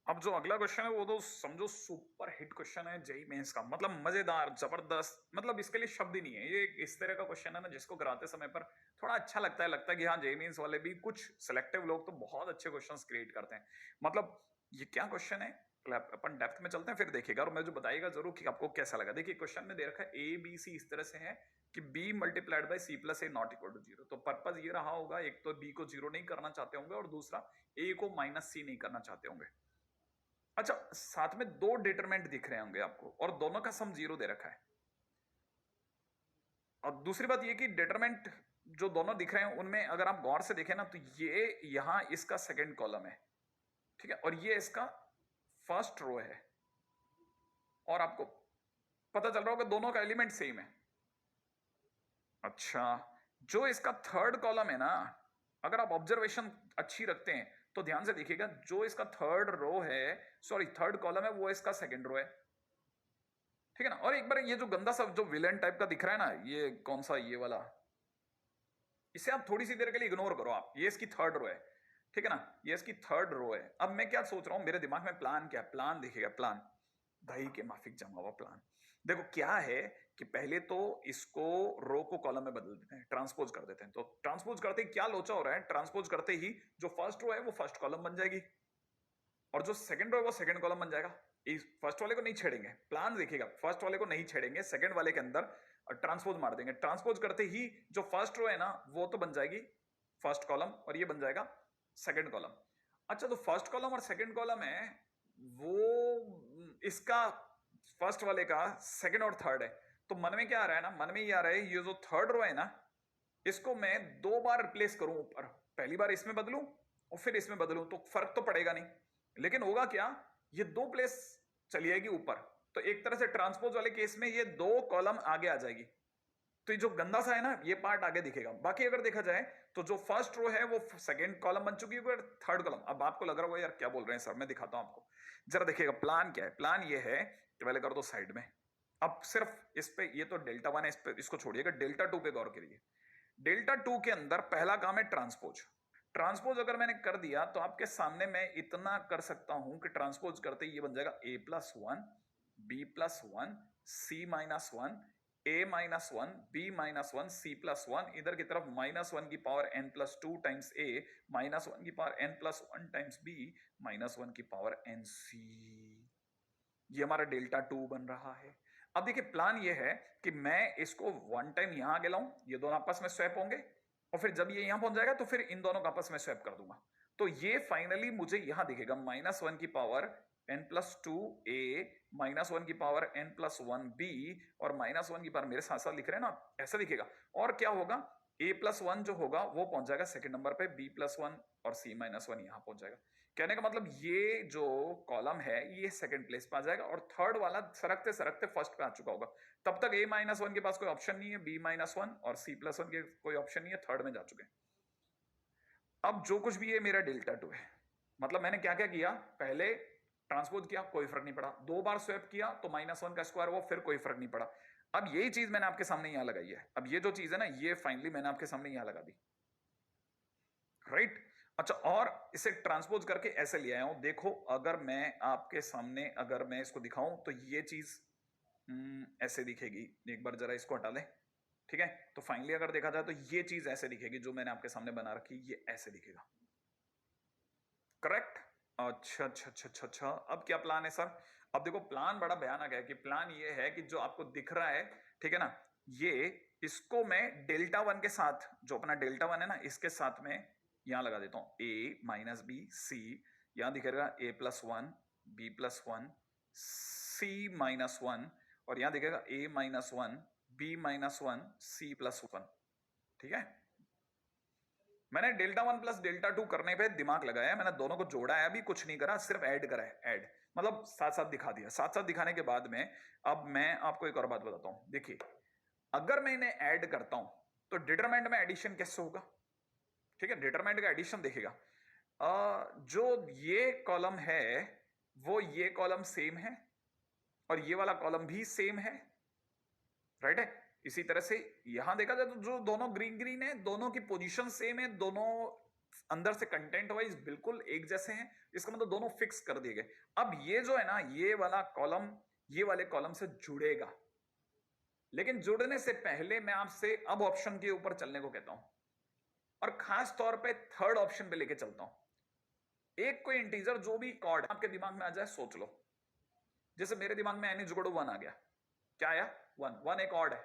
अब जो अगला क्वेश्चन है वो तो समझो सुपर हिट क्वेश्चन है जेई मेंस का, मतलब मजेदार, जबरदस्त, मतलब इसके लिए शब्द ही नहीं है। ये इस तरह का क्वेश्चन है ना जिसको कराते समय पर थोड़ा अच्छा लगता है कि हाँ जेई मेंस वाले भी, कुछ सिलेक्टिव लोग तो बहुत अच्छे क्वेश्चंस क्रिएट करते हैं। मतलब ये क्या क्वेश्चन है, अपन डेप्थ में चलते हैं फिर देखिएगा, और मैं जो बताइएगा जरूर कि आपको कैसा लगा। देखिए क्वेश्चन में दे रखा है ए बी सी इस तरह से है कि b multiplied by C plus A not equal to zero. तो पर्पज ये रहा होगा, एक तो b को जीरो नहीं करना चाहते होंगे और दूसरा a को माइनस सी नहीं करना चाहते होंगे। अच्छा, साथ में दो डिटरमिनेंट दिख रहे होंगे आपको और दोनों का सम जीरो दे रखा है। और दूसरी बात ये कि डिटरमिनेंट जो दोनों दिख रहे हैं उनमें अगर आप गौर से देखें ना तो ये यहां इसका सेकंड कॉलम है, ठीक है, और ये इसका फर्स्ट रो है, और आपको पता चल रहा होगा दोनों का एलिमेंट सेम है। अच्छा, जो इसका थर्ड कॉलम है ना, अगर आप ऑब्जर्वेशन अच्छी रखते हैं तो ध्यान से देखिएगा, जो इसका थर्ड रो है, सॉरी थर्ड कॉलम है, वो इसका सेकंड रो है, ठीक है ना। और एक बार ये जो गंदा सा जो विलेन टाइप का दिख रहा है ना, ये कौन सा, ये वाला, इसे आप थोड़ी सी देर के लिए इग्नोर करो आप, ये इसकी थर्ड रो है, ठीक है ना, ये इसकी थर्ड रो है। अब मैं क्या सोच रहा हूं, मेरे दिमाग में प्लान क्या है, प्लान देखिएगा, प्लान दही के माफिक जमा हुआ प्लान। देखो क्या है कि पहले तो इसको रो को कॉलम में बदल देते हैं, ट्रांसपोज कर देते हैं। तो ट्रांसपोज करते ही क्या लोचा हो रहा है, ट्रांसपोज करते ही जो फर्स्ट रो है वो फर्स्ट कॉलम बन जाएगी और जो सेकंड रो है वो सेकंड कॉलम बन जाएगा। इस फर्स्ट वाले को नहीं छेड़ेंगे, प्लान देखिएगा, फर्स्ट वाले को नहीं छेड़ेंगे, सेकंड वाले के अंदर ट्रांसपोज मार देंगे। ट्रांसपोज करते ही जो फर्स्ट रो है ना वो तो बन जाएगी फर्स्ट कॉलम और ये बन जाएगा सेकंड कॉलम। अच्छा, तो फर्स्ट कॉलम और सेकंड कॉलम है वो इसका फर्स्ट वाले का सेकंड और थर्ड है। तो मन में क्या आ रहा है ना, मन में ये आ रहा है, ये जो थर्ड रो है ना इसको मैं दो बार रिप्लेस करूं ऊपर, पहली बार इसमें बदलूं और फिर इसमें बदलूं, तो फर्क तो पड़ेगा नहीं, लेकिन होगा क्या, ये दो प्लेस चली जाएगी ऊपर, तो एक तरह से ट्रांसपोज वाले केस में ये दो कॉलम आगे आ जाएगी। तो ये जो गंदा सा है ना ये पार्ट आगे दिखेगा। बाकी अगर देखा जाए तो जो फर्स्ट रो है वो सेकंड कॉलम बन चुकी है, थर्ड कॉलम। अब आपको लग रहा होगा यार क्या बोल रहे हैं सर, मैं दिखाता हूं आपको, जरा देखिएगा प्लान क्या है। प्लान ये है कि पहले कर दो साइड में, अब सिर्फ इस पे, ये तो डेल्टा वन है, इस पे इसको छोड़िएगा, डेल्टा टू पे गौर करिए। डेल्टा टू के अंदर पहला काम है ट्रांसपोज। ट्रांसपोज अगर मैंने कर दिया तो आपके सामने मैं इतना कर सकता हूं कि ट्रांसपोज करते ये बन जाएगा a plus one, B plus one, C minus one, a minus one, B minus one, C plus one, इधर की तरफ माइनस वन की power n plus two times a, minus one की power n plus one times b, minus one की पावर n c। ये हमारा डेल्टा टू बन रहा है। अब देखिए प्लान ये है कि मैं इसको वन टाइम यहां आगे लाऊं, ये दोनों आपस में स्वैप होंगे, और फिर जब ये यहां पहुंच जाएगा तो फिर इन दोनों का आपस में स्वैप कर दूंगा। तो ये फाइनली मुझे यहां दिखेगा माइनस वन की power n plus two A, minus one की power n plus one B, और माइनस वन की पावर मेरे साथ साथ लिख रहे हैं ना, ऐसा दिखेगा। और क्या होगा, a प्लस वन जो होगा वो पहुंच जाएगा सेकंड नंबर पे, b प्लस वन और c माइनस वन यहां पहुंच जाएगा। कहने का मतलब ये जो कॉलम है ये सेकंड प्लेस पे आ जाएगा और थर्ड वाला सरकते सरकते फर्स्ट पे आ चुका होगा। तब तक a माइनस वन के पास कोई ऑप्शन नहीं है, b माइनस वन और c प्लस वन के कोई ऑप्शन नहीं है, थर्ड में जा चुके हैं। अब जो कुछ भी है मेरा डेल्टा टू है, मतलब मैंने क्या क्या किया, पहले ट्रांसपोज किया कोई फर्क नहीं पड़ा, दो बार स्वैप किया तो माइनस वन का स्क्वायर हुआ, फिर कोई फर्क नहीं पड़ा। अब यही चीज मैंने आपके सामने यहां लगाई है, अब ये जो चीज है ना ये फाइनली मैंने आपके सामने यहां लगा दी, राइट। अच्छा, और इसे ट्रांसपोज करके ऐसे ले आया हूं, देखो अगर मैं आपके सामने अगर मैं इसको दिखाऊं तो ये चीज ऐसे दिखेगी, एक बार जरा इसको हटा लें, ठीक है। तो फाइनली अगर देखा जाए तो ये चीज ऐसे दिखेगी, जो मैंने आपके सामने बना रखी ये ऐसे दिखेगा, करेक्ट। अच्छा अच्छा अच्छा अच्छा अच्छा, अब क्या प्लान है सर। अब देखो प्लान बड़ा भयानक है कि प्लान ये है कि जो आपको दिख रहा है, ठीक है ना, ये इसको मैं डेल्टा वन के साथ, जो अपना डेल्टा वन है ना इसके साथ में यहां लगा देता हूं, a माइनस बी सी, यहां दिखेगा a plus one, B plus one, C minus one, और यहां दिखेगा a minus one, B minus one, C plus one, ठीक है। मैंने delta one plus delta two करने पे दिमाग लगाया, मैंने दोनों को जोड़ा है, अभी कुछ नहीं करा, सिर्फ ऐड करा है, ऐड मतलब साथ साथ दिखा दिया। साथ साथ दिखाने के बाद में अब मैं आपको एक और बात बताता हूं, देखिए अगर मैं इन्हें ऐड करता हूं तो डिटरमिनेंट में एडिशन कैसे होगा, ठीक है। डिटरमिनेंट का एडिशन देखिएगा, जो ये कॉलम है वो ये कॉलम सेम है और ये वाला कॉलम भी सेम है, राइट है। इसी तरह से यहां देखा जाए तो जो दोनों ग्रीन ग्रीन है दोनों की पोजीशन सेम है, दोनों अंदर से कंटेंट वाइज बिल्कुल एक जैसे हैं, इसका मतलब दोनों फिक्स कर दिए गए। अब ये जो है ना, ये वाला कॉलम ये वाले कॉलम से जुड़ेगा, लेकिन जुड़ने से पहले मैं आपसे अब ऑप्शन के ऊपर चलने को कहता हूं, और खास तौर पे थर्ड ऑप्शन पे लेके चलता हूं। एक कोई इंटीजर जो भी कॉर्ड आपके दिमाग में आ जाए सोच लो। जैसे मेरे दिमाग में एन जुगड़ो 1 आ गया। क्या आया? 1। 1 एक ऑर्ड है,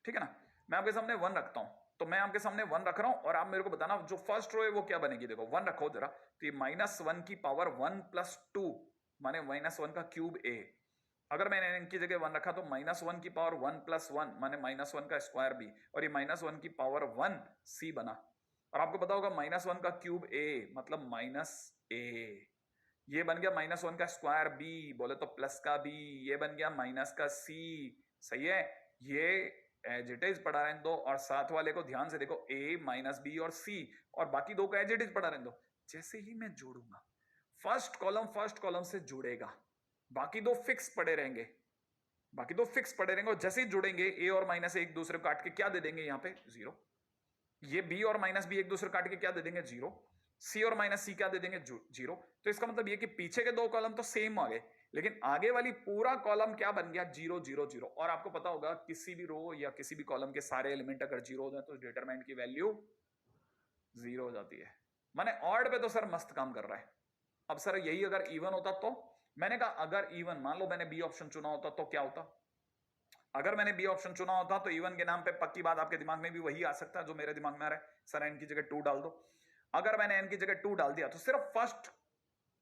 ठीक है ना। मैं आपके सामने 1 रखता हूं, तो मैं आपके सामने 1 रख रहा हूं और आप मेरे को बताना जो फर्स्ट रो है वो क्या बनेगी। देखो 1 रखो जरा, तो ये -1 की पावर 1 + 2 माने -1 का क्यूब a। अगर मैंने n की जगह 1 रखा तो -1 की पावर 1 + 1 माने -1 का स्क्वायर b, और ये -1 की पावर 1 c बना। और आपको पता होगा -1 का क्यूब a मतलब -a, ये बन गया -1 का स्क्वायर b, बोले तो प्लस का b, ये बन गया माइनस का c। सही है, ये एज इट इज पढ़ा रहने दो, और साथ वाले को ध्यान से देखो, a -b और c, और बाकी दो को एज इट इज पढ़ा रहने दो। जैसे ही मैं जोड़ूंगा फर्स्ट कॉलम से जुड़ेगा, बाकी दो फिक्स पड़े रहेंगे, और जैसे ही जुड़ेंगे a और माइनस एक दूसरे को काट के क्या दे देंगे, यहाँ पे 0। ये b और -b एक दूसरे काट के क्या दे देंगे, 0। c और -c क्या दे देंगे, 0। तो इसका मतलब ये कि पीछे के दो कॉलम तो सेम आ गए, लेकिन आगे वाली पूरा कॉलम क्या बन गया, 0 0 0। और आपको पता होगा किसी भी रो या किसी भी कॉलम के सारे एलिमेंट अगर 0 हो जाए तो डिटरमिनेंट की वैल्यू 0 हो जाती है। माने ऑड पे तो सर मस्त काम कर रहा है। अब सर यही अगर इवन होता तो, मैंने कहा अगर इवन, मान लो मैंने बी ऑप्शन चुना होता तो क्या होता। अगर मैंने बी ऑप्शन चुना होता तो इवन के नाम पे पक्की बात आपके दिमाग में भी वही आ सकता है जो मेरे दिमाग में आ रहा है, सर एन की जगह 2 डाल दो। अगर मैंने एन की जगह 2 डाल दिया तो सिर्फ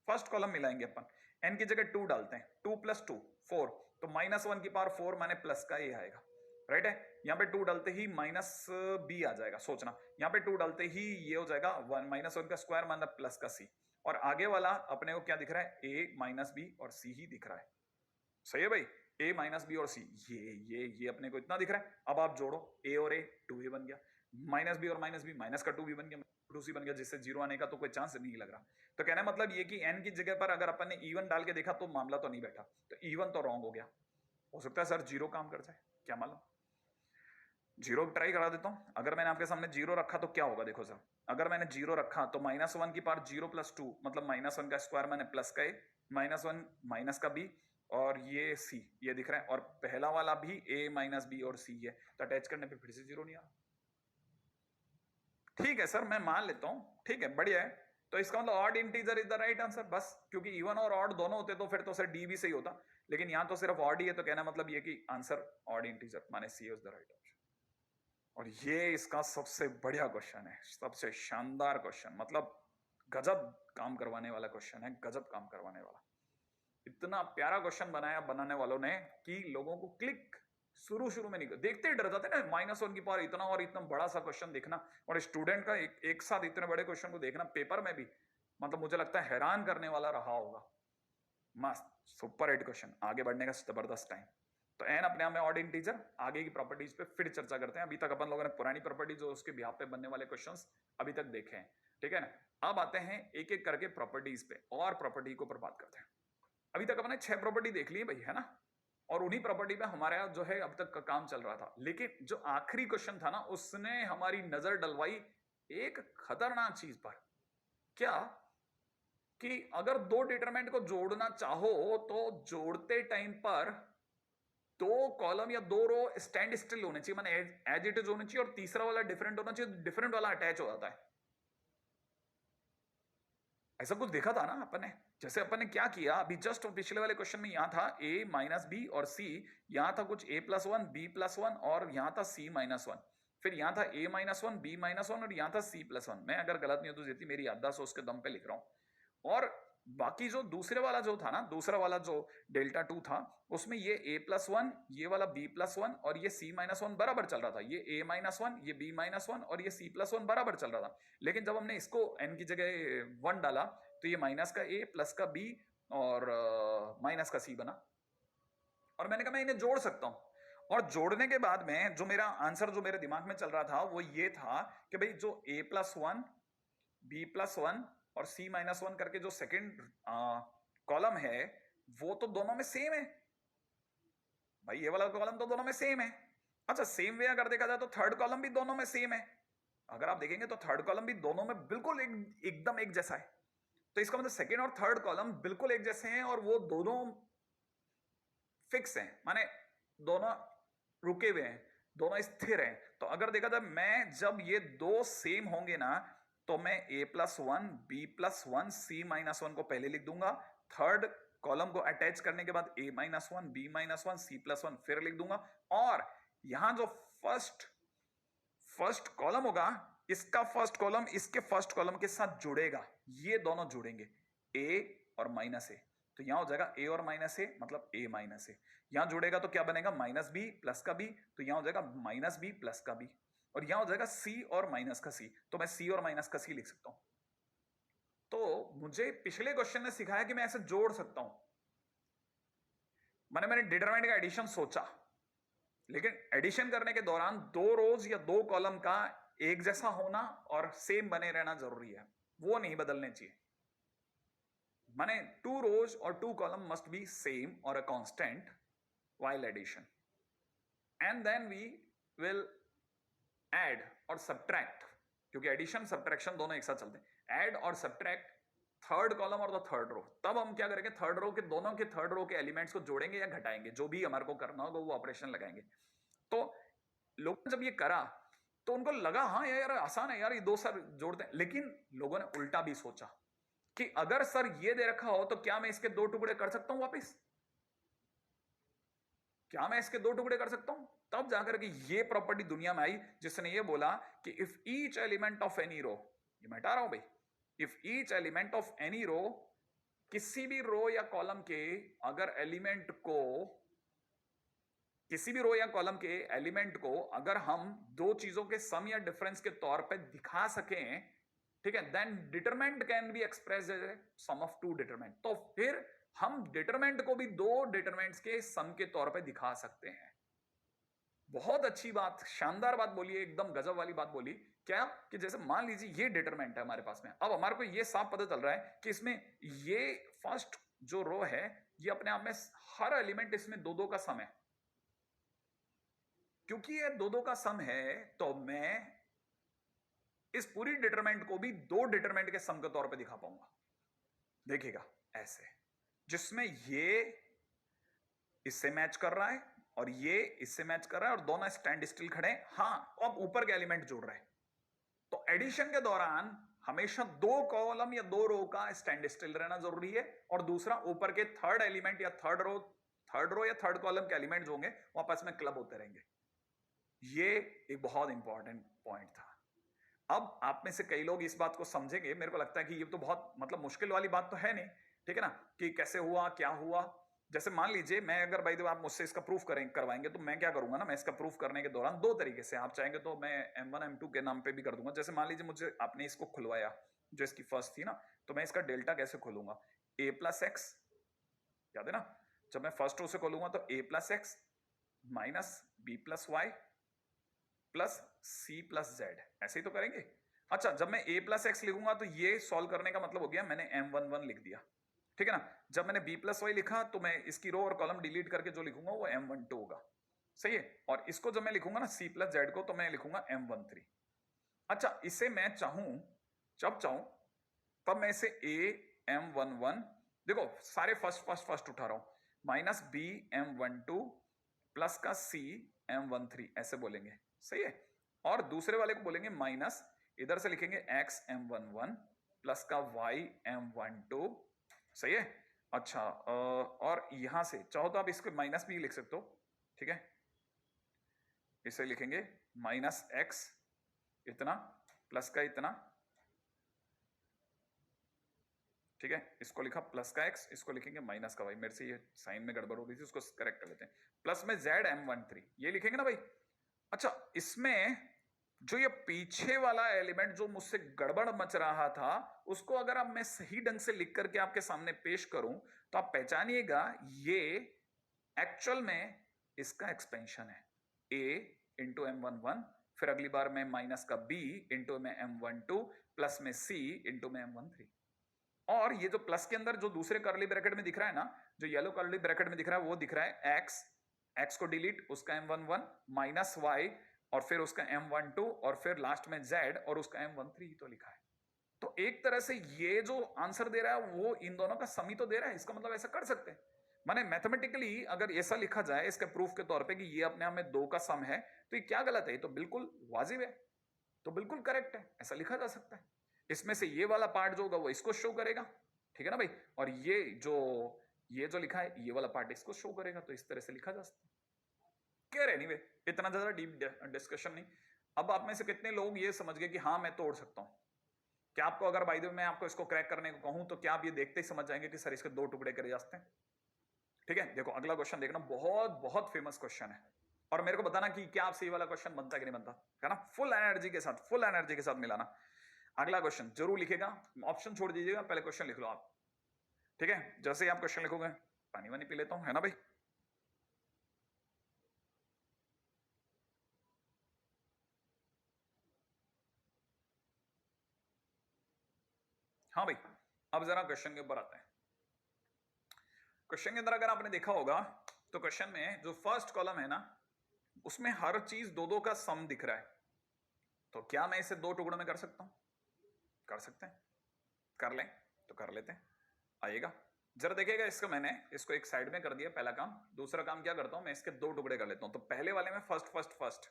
फर्स्ट कॉलम मिलाएंगे अपन। एन की जगह 2 डालते हैं, 2 + 2 4, तो -1 की पावर 4 माने प्लस का ये आएगा, राइट है। यहाँ पे 2 डालते ही -b आ जाएगा, सोचना यहाँ पे 2 डालते ही ये हो जाएगा -1 का स्क्वायर माना प्लस का c, और आगे वाला अपने को क्या दिख रहा है, a - b और c ही दिख रहा है। सही है भाई, a - b और c, ये अपने को इतना दिख रहा है। अब आप जोड़ो a और a, 2a बन गया, -b और -b माइनस का 2b बन गया, 2c बन गया, जिससे 0 आने का तो कोई चांस नहीं लग रहा। तो कहना मतलब ये कि n की जगह पर अगर अपन ने इवन डाल के देखा तो मामला तो नहीं बैठा, तो इवन तो रॉन्ग हो गया। हो सकता है सर 0 काम कर जाए, क्या मालूम। 0 ट्राई करा देता हूं। अगर मैंने आपके सामने 0 रखा तो क्या होगा, देखो सर, अगर मैंने 0 रखा तो -1 की पावर 0 + 2 मतलब -1 का स्क्वायर मैंने प्लस का a, -1 माइनस का b, और ये c ये दिख रहा है, और पहला वाला भी a - b और c है, तो अटैच करने पे फिर से 0 नहीं आ रहा। ठीक है सर, मैं मान लेता हूं, ठीक है, बढ़िया है। तो इसका मतलब odd integer is the right answer, बस क्योंकि इवन और ऑड दोनों होते तो फिर तो सर डी भी सही होता, लेकिन यहां तो सिर्फ ऑड ही है, तो कहना मतलब ये कि आंसर ऑड इंटीजर माने सी इज द राइट ऑप्शन। और ये इसका सबसे बढ़िया क्वेश्चन है, सबसे शानदार क्वेश्चन, मतलब गजब काम करवाने वाला क्वेश्चन है, गजब काम करवाने वाला। इतना प्यारा क्वेश्चन बनाया बनाने वालों ने कि लोगों को क्लिक शुरू में नहीं, देखते ही डर जाते ना, -1 की पावर इतना और इतना बड़ा सा क्वेश्चन देखना, और स्टूडेंट का एक साथ इतने बड़े क्वेश्चन को देखना पेपर में भी, मतलब मुझे लगता है हैरान करने वाला रहा होगा। मस्त सुपर हिट क्वेश्चन, आगे बढ़ने का जबरदस्त टाइम। तो एन अपने आप में ऑड इंटीजर, आगे की प्रॉपर्टीज पे फिर चर्चा करते हैं। अभी तक अपन लोगों ने पुरानी प्रॉपर्टीज जो उसके बिहाफ पे बनने वाले क्वेश्चंस अभी तक देखे हैं, ठीक है ना। अब आते हैं एक एक करके प्रॉपर्टीज पे, और प्रॉपर्टी को ऊपर बात करते हैं। अभी तक अपने 6 प्रॉपर्टी देख ली भाई, है ना, और उन्हीं प्रॉपर्टी पे हमारे जो है अब तक का काम चल रहा था। लेकिन जो आखिरी क्वेश्चन था ना, उसने हमारी नजर डलवाई एक खतरनाक चीज पर। क्या कि अगर दो डिटरमिनेंट को जोड़ना चाहो तो जोड़ते टाइम पर दो कॉलम या दो रो स्टैंड स्टिल होने चाहिए, माने एज इट इज होनी चाहिए, और तीसरा वाला डिफरेंट होना चाहिए, डिफरेंट वाला अटैच हो जाता है। ऐसा कुछ देखा था ना अपन ने। जैसे अपन ने क्या किया अभी जस्ट पिछले वाले क्वेश्चन में, यहां था a - b और c, यहां था कुछ a + 1 b + 1 और यहां था c - 1, फिर यहां था a - 1 b - 1 और यहां था c + 1। मैं अगर गलत नहीं हो तो जितनी मेरी याददाश्त उसके दम पे लिख रहा हूं। और बाकी जो दूसरे वाला जो था ना, दूसरा वाला जो Δ2 था, उसमें ये a + 1, ये वाला b + 1 और ये c - 1 बराबर चल रहा था, ये a - 1, ये b - 1 और ये c + 1 बराबर चल रहा था। लेकिन जब हमने इसको n की जगह 1 डाला तो ये माइनस का a प्लस का b और माइनस का c बना, और मैंने कहा मैं इन्हें जोड़ सकता हूं। और जोड़ने के बाद में जो मेरा आंसर जो मेरे दिमाग में चल रहा था वो ये था कि भाई जो a + 1 b + 1 और c - 1 करके जो सेकंड कॉलम है वो तो दोनों में सेम है भाई, ये वाला कॉलम तो दोनों में सेम है। अच्छा, सेम वे अगर देखा जाए तो थर्ड कॉलम भी दोनों में सेम है, अगर आप देखेंगे तो थर्ड कॉलम भी दोनों में बिल्कुल एकदम एक जैसा है। तो इसका मतलब सेकेंड और थर्ड कॉलम बिल्कुल एक जैसे हैं और वो दोनों फिक्स हैं, माने दोनों रुके हुए हैं, दोनों स्थिर हैं। तो अगर देखा जाए मैं जब ये दो सेम होंगे ना तो मैं a+1 b+1 c-1 को पहले लिख दूंगा, थर्ड कॉलम को अटैच करने के बाद a-1 b-1 c+1 फिर लिख दूंगा, और यहां जो फर्स्ट कॉलम होगा इसका फर्स्ट कॉलम इसके फर्स्ट कॉलम के साथ जुड़ेगा, ये दोनों जुड़ेंगे a और -a। तो यहां हो जाएगा a और -a मतलब a-a। यहां जुड़ेगा तो क्या बनेगा -b प्लस का b, तो यहां हो जाएगा -b प्लस का b, और यहां हो जाएगा c और माइनस का c, तो मैं c और माइनस का c लिख सकता हूं। तो मुझे पिछले क्वेश्चन ने सिखाया कि मैं ऐसे जोड़ सकता हूं, मैंने डिटरमिनेंट का एडिशन सोचा, लेकिन एडिशन करने के दौरान दो रोज या दो कॉलम का एक जैसा होना और सेम बने रहना जरूरी है, वो नहीं बदलने चाहिए। माने 2 rows or 2 column must be same or a constant while addition, and then we will add or subtract, क्योंकि एडिशन सब्ट्रैक्शन दोनों एक साथ चलते हैं, ऐड और सब्ट्रैक्ट थर्ड कॉलम और द थर्ड रो। तब हम क्या करेंगे, थर्ड रो के दोनों के थर्ड रो के एलिमेंट्स को जोड़ेंगे या घटाएंगे, जो भी हमारे को करना होगा वो ऑपरेशन लगाएंगे। तो लोगों ने जब ये करा तो उनको लगा हाँ यार आसान है यार, ये दो सर जोड़ते हैं, लेकिन लोगों ने उल्टा भी सोचा कि अगर सर ये दे रखा हो तो क्या मैं इसके दो टुकड़े कर सकता हूं वापस, क्या मैं इसके दो टुकड़े कर सकता हूं? तब जाकर के ये प्रॉपर्टी दुनिया में आई जिसने ये बोला कि if each element of any row, ये मैं हटा रहा हूं भाई, if each element of any row, किसी भी रो या कॉलम के अगर एलिमेंट को, किसी भी रो या कॉलम के एलिमेंट को अगर हम दो चीजों के सम या डिफरेंस के तौर पे दिखा सकें, ठीक है, then determinant can be expressed as sum of two determinant. तो फिर हम डिटरमिनेंट को भी दो डिटरमिनेंट्स के सम के तौर पे दिखा सकते हैं। बहुत अच्छी बात, शानदार बात बोली है, एकदम गजब वाली बात बोली। क्या कि जैसे मान लीजिए ये डिटरमिनेंट है हमारे पास में, अब हमारे को ये साफ पता चल रहा है कि इसमें ये फर्स्ट जो रो है ये अपने आप में हर एलिमेंट इसमें दो दो का सम है। क्योंकि ये दो दो का सम है तो मैं इस पूरी डिटरमिनेंट को भी दो डिटरमिनेंट के सम के तौर पे दिखा पाऊंगा। देखिएगा ऐसे, जिसमें ये इससे मैच कर रहा है और ये इससे मैच कर रहा है और दोनों स्टैंड स्टिल खड़े हैं। हाँ, अब ऊपर के एलिमेंट जुड़ रहे हैं। तो एडिशन के दौरान हमेशा दो कॉलम या दो रो का स्टैंड स्टिल रहना जरूरी है, और दूसरा ऊपर के थर्ड एलिमेंट या थर्ड रो या थर्ड कॉलम के एलिमेंट जो होंगे वो आपस में क्लब होते रहेंगे। ये एक बहुत इंपॉर्टेंट पॉइंट था। अब आप में से कई लोग इस बात को समझेंगे, मेरे को लगता है कि ये तो बहुत मतलब मुश्किल वाली बात तो है नहीं, ठीक है ना, कि कैसे हुआ क्या हुआ। जैसे मान लीजिए मैं अगर भाई आप मुझसे इसका प्रूफ करवाएंगे तो मैं क्या करूंगा ना, मैं इसका प्रूफ करने के दौरान दो तरीके से, आप चाहेंगे तो मैं M1 M2 के नाम पे भी कर दूंगा। जैसे मान लीजिए मुझे आपने इसको खुलवाया जो इसकी फर्स्ट थी ना, तो मैं इसका डेल्टा कैसे खोलूंगा, a+x, याद है ना, जब मैं फर्स्ट रो से खोलूंगा तो a+x minus b+y plus c+z, ऐसे ही तो करेंगे। अच्छा, जब मैं a+x लिखूंगा तो ये सॉल्व करने का मतलब हो गया मैंने M11 लिख दिया, ठीक है ना। जब मैंने b+y लिखा तो मैं इसकी रो और कॉलम डिलीट करके जो लिखूंगा वो M12 होगा, सही है। और इसको जब मैं लिखूंगा ना c+z को, तो मैं लिखूंगा M13। अच्छा, इसे मैं चाहूं, जब चाहूं तब मैं इसे a M11, देखो सारे फर्स्ट उठा रहा हूं, माइनस b M12 प्लस का c M13 ऐसे बोलेंगे, सही है। और दूसरे वाले को बोलेंगे माइनस, इधर से लिखेंगे x M11 प्लस का y M12, सही है। अच्छा, और यहां से चाहो तो आप इसको माइनस भी लिख सकते हो, ठीक है। इसे लिखेंगे माइनस x इतना प्लस का इतना, ठीक है। इसको लिखा प्लस का x, इसको लिखेंगे माइनस का y। मेरे से ये साइन में गड़बड़ हो रही थी, उसको करेक्ट कर लेते हैं। प्लस में z M13 ये लिखेंगे ना भाई। अच्छा, इसमें जो ये पीछे वाला एलिमेंट जो मुझसे गड़बड़ मच रहा था, उसको अगर अब मैं सही ढंग से लिख करके आपके सामने पेश करूं तो आप पहचानिएगा ये एक्चुअल में इसका एक्सपेंशन है, a इंटू M11, फिर अगली बार में माइनस का b इंटू में M12 प्लस में c इंटू में M13। और ये जो प्लस के अंदर जो दूसरे कर्ली ब्रैकेट में दिख रहा है ना, जो येलो कर्ली ब्रैकेट में दिख रहा है, वो दिख रहा है x को डिलीट, उसका M11 माइनस y, और फिर उसका M12 और फिर लास्ट में Z और उसका M13 ही तो लिखा है। तो एक तरह से ये जो आंसर दे रहा है वो इन दोनों का सम ही तो दे रहा है। इसका मतलब ऐसा कर सकते हैं, माने मैथमेटिकली अगर ऐसा लिखा जाए इसके प्रूफ के तौर पे कि ये अपने आप में दो का सम है, तो ये क्या गलत है? ये तो बिल्कुल वाजिब है, तो बिल्कुल करेक्ट है, ऐसा लिखा जा सकता है। इसमें से ये वाला पार्ट जो होगा वो इसको शो करेगा, ठीक है ना भाई, और ये जो लिखा है ये वाला पार्ट इसको शो करेगा, तो इस तरह से लिखा जा सकता है। क्लियर एनीवे, इतना ज्यादा डीप डिस्कशन नहीं। अब आप में से कितने लोग ये समझ गए कि हाँ मैं तोड़ सकता हूं? क्या आपको अगर बाय द वे मैं आपको इसको क्रैक करने को कहूं तो क्या आप ये देखते ही समझ जाएंगे कि सर इसके दो टुकड़े करे जा सकते हैं? ठीक है, देखो अगला क्वेश्चन देखना, बहुत बहुत फेमस क्वेश्चन है, और मेरे को बताना कि क्या आपसे ये वाला क्वेश्चन बनता है कि नहीं बनता, है ना? फुल एनर्जी के साथ, फुल एनर्जी के साथ मिलाना। अगला क्वेश्चन जरूर लिखेगा, ऑप्शन छोड़ दीजिएगा, पहले क्वेश्चन लिख लो आप, ठीक है? जैसे ही आप क्वेश्चन लिखोगे, पानी वानी पी लेता हूं, है ना भाई? हाँ भाई, अब जरा क्वेश्चन के ऊपर आते हैं। क्वेश्चन के अंदर अगर आपने देखा होगा तो क्वेश्चन में जो फर्स्ट कॉलम है ना, उसमें हर चीज दो दो का सम दिख रहा है, तो क्या मैं इसे दो टुकड़ों में कर सकता हूं? कर सकते हैं, कर लें तो कर लेते हैं, आइएगा जरा देखिएगा। इसको मैंने इसको एक साइड में कर दिया पहला काम। दूसरा काम क्या करता हूं, मैं इसके दो टुकड़े कर लेता हूं। तो पहले वाले में फर्स्ट फर्स्ट फर्स्ट,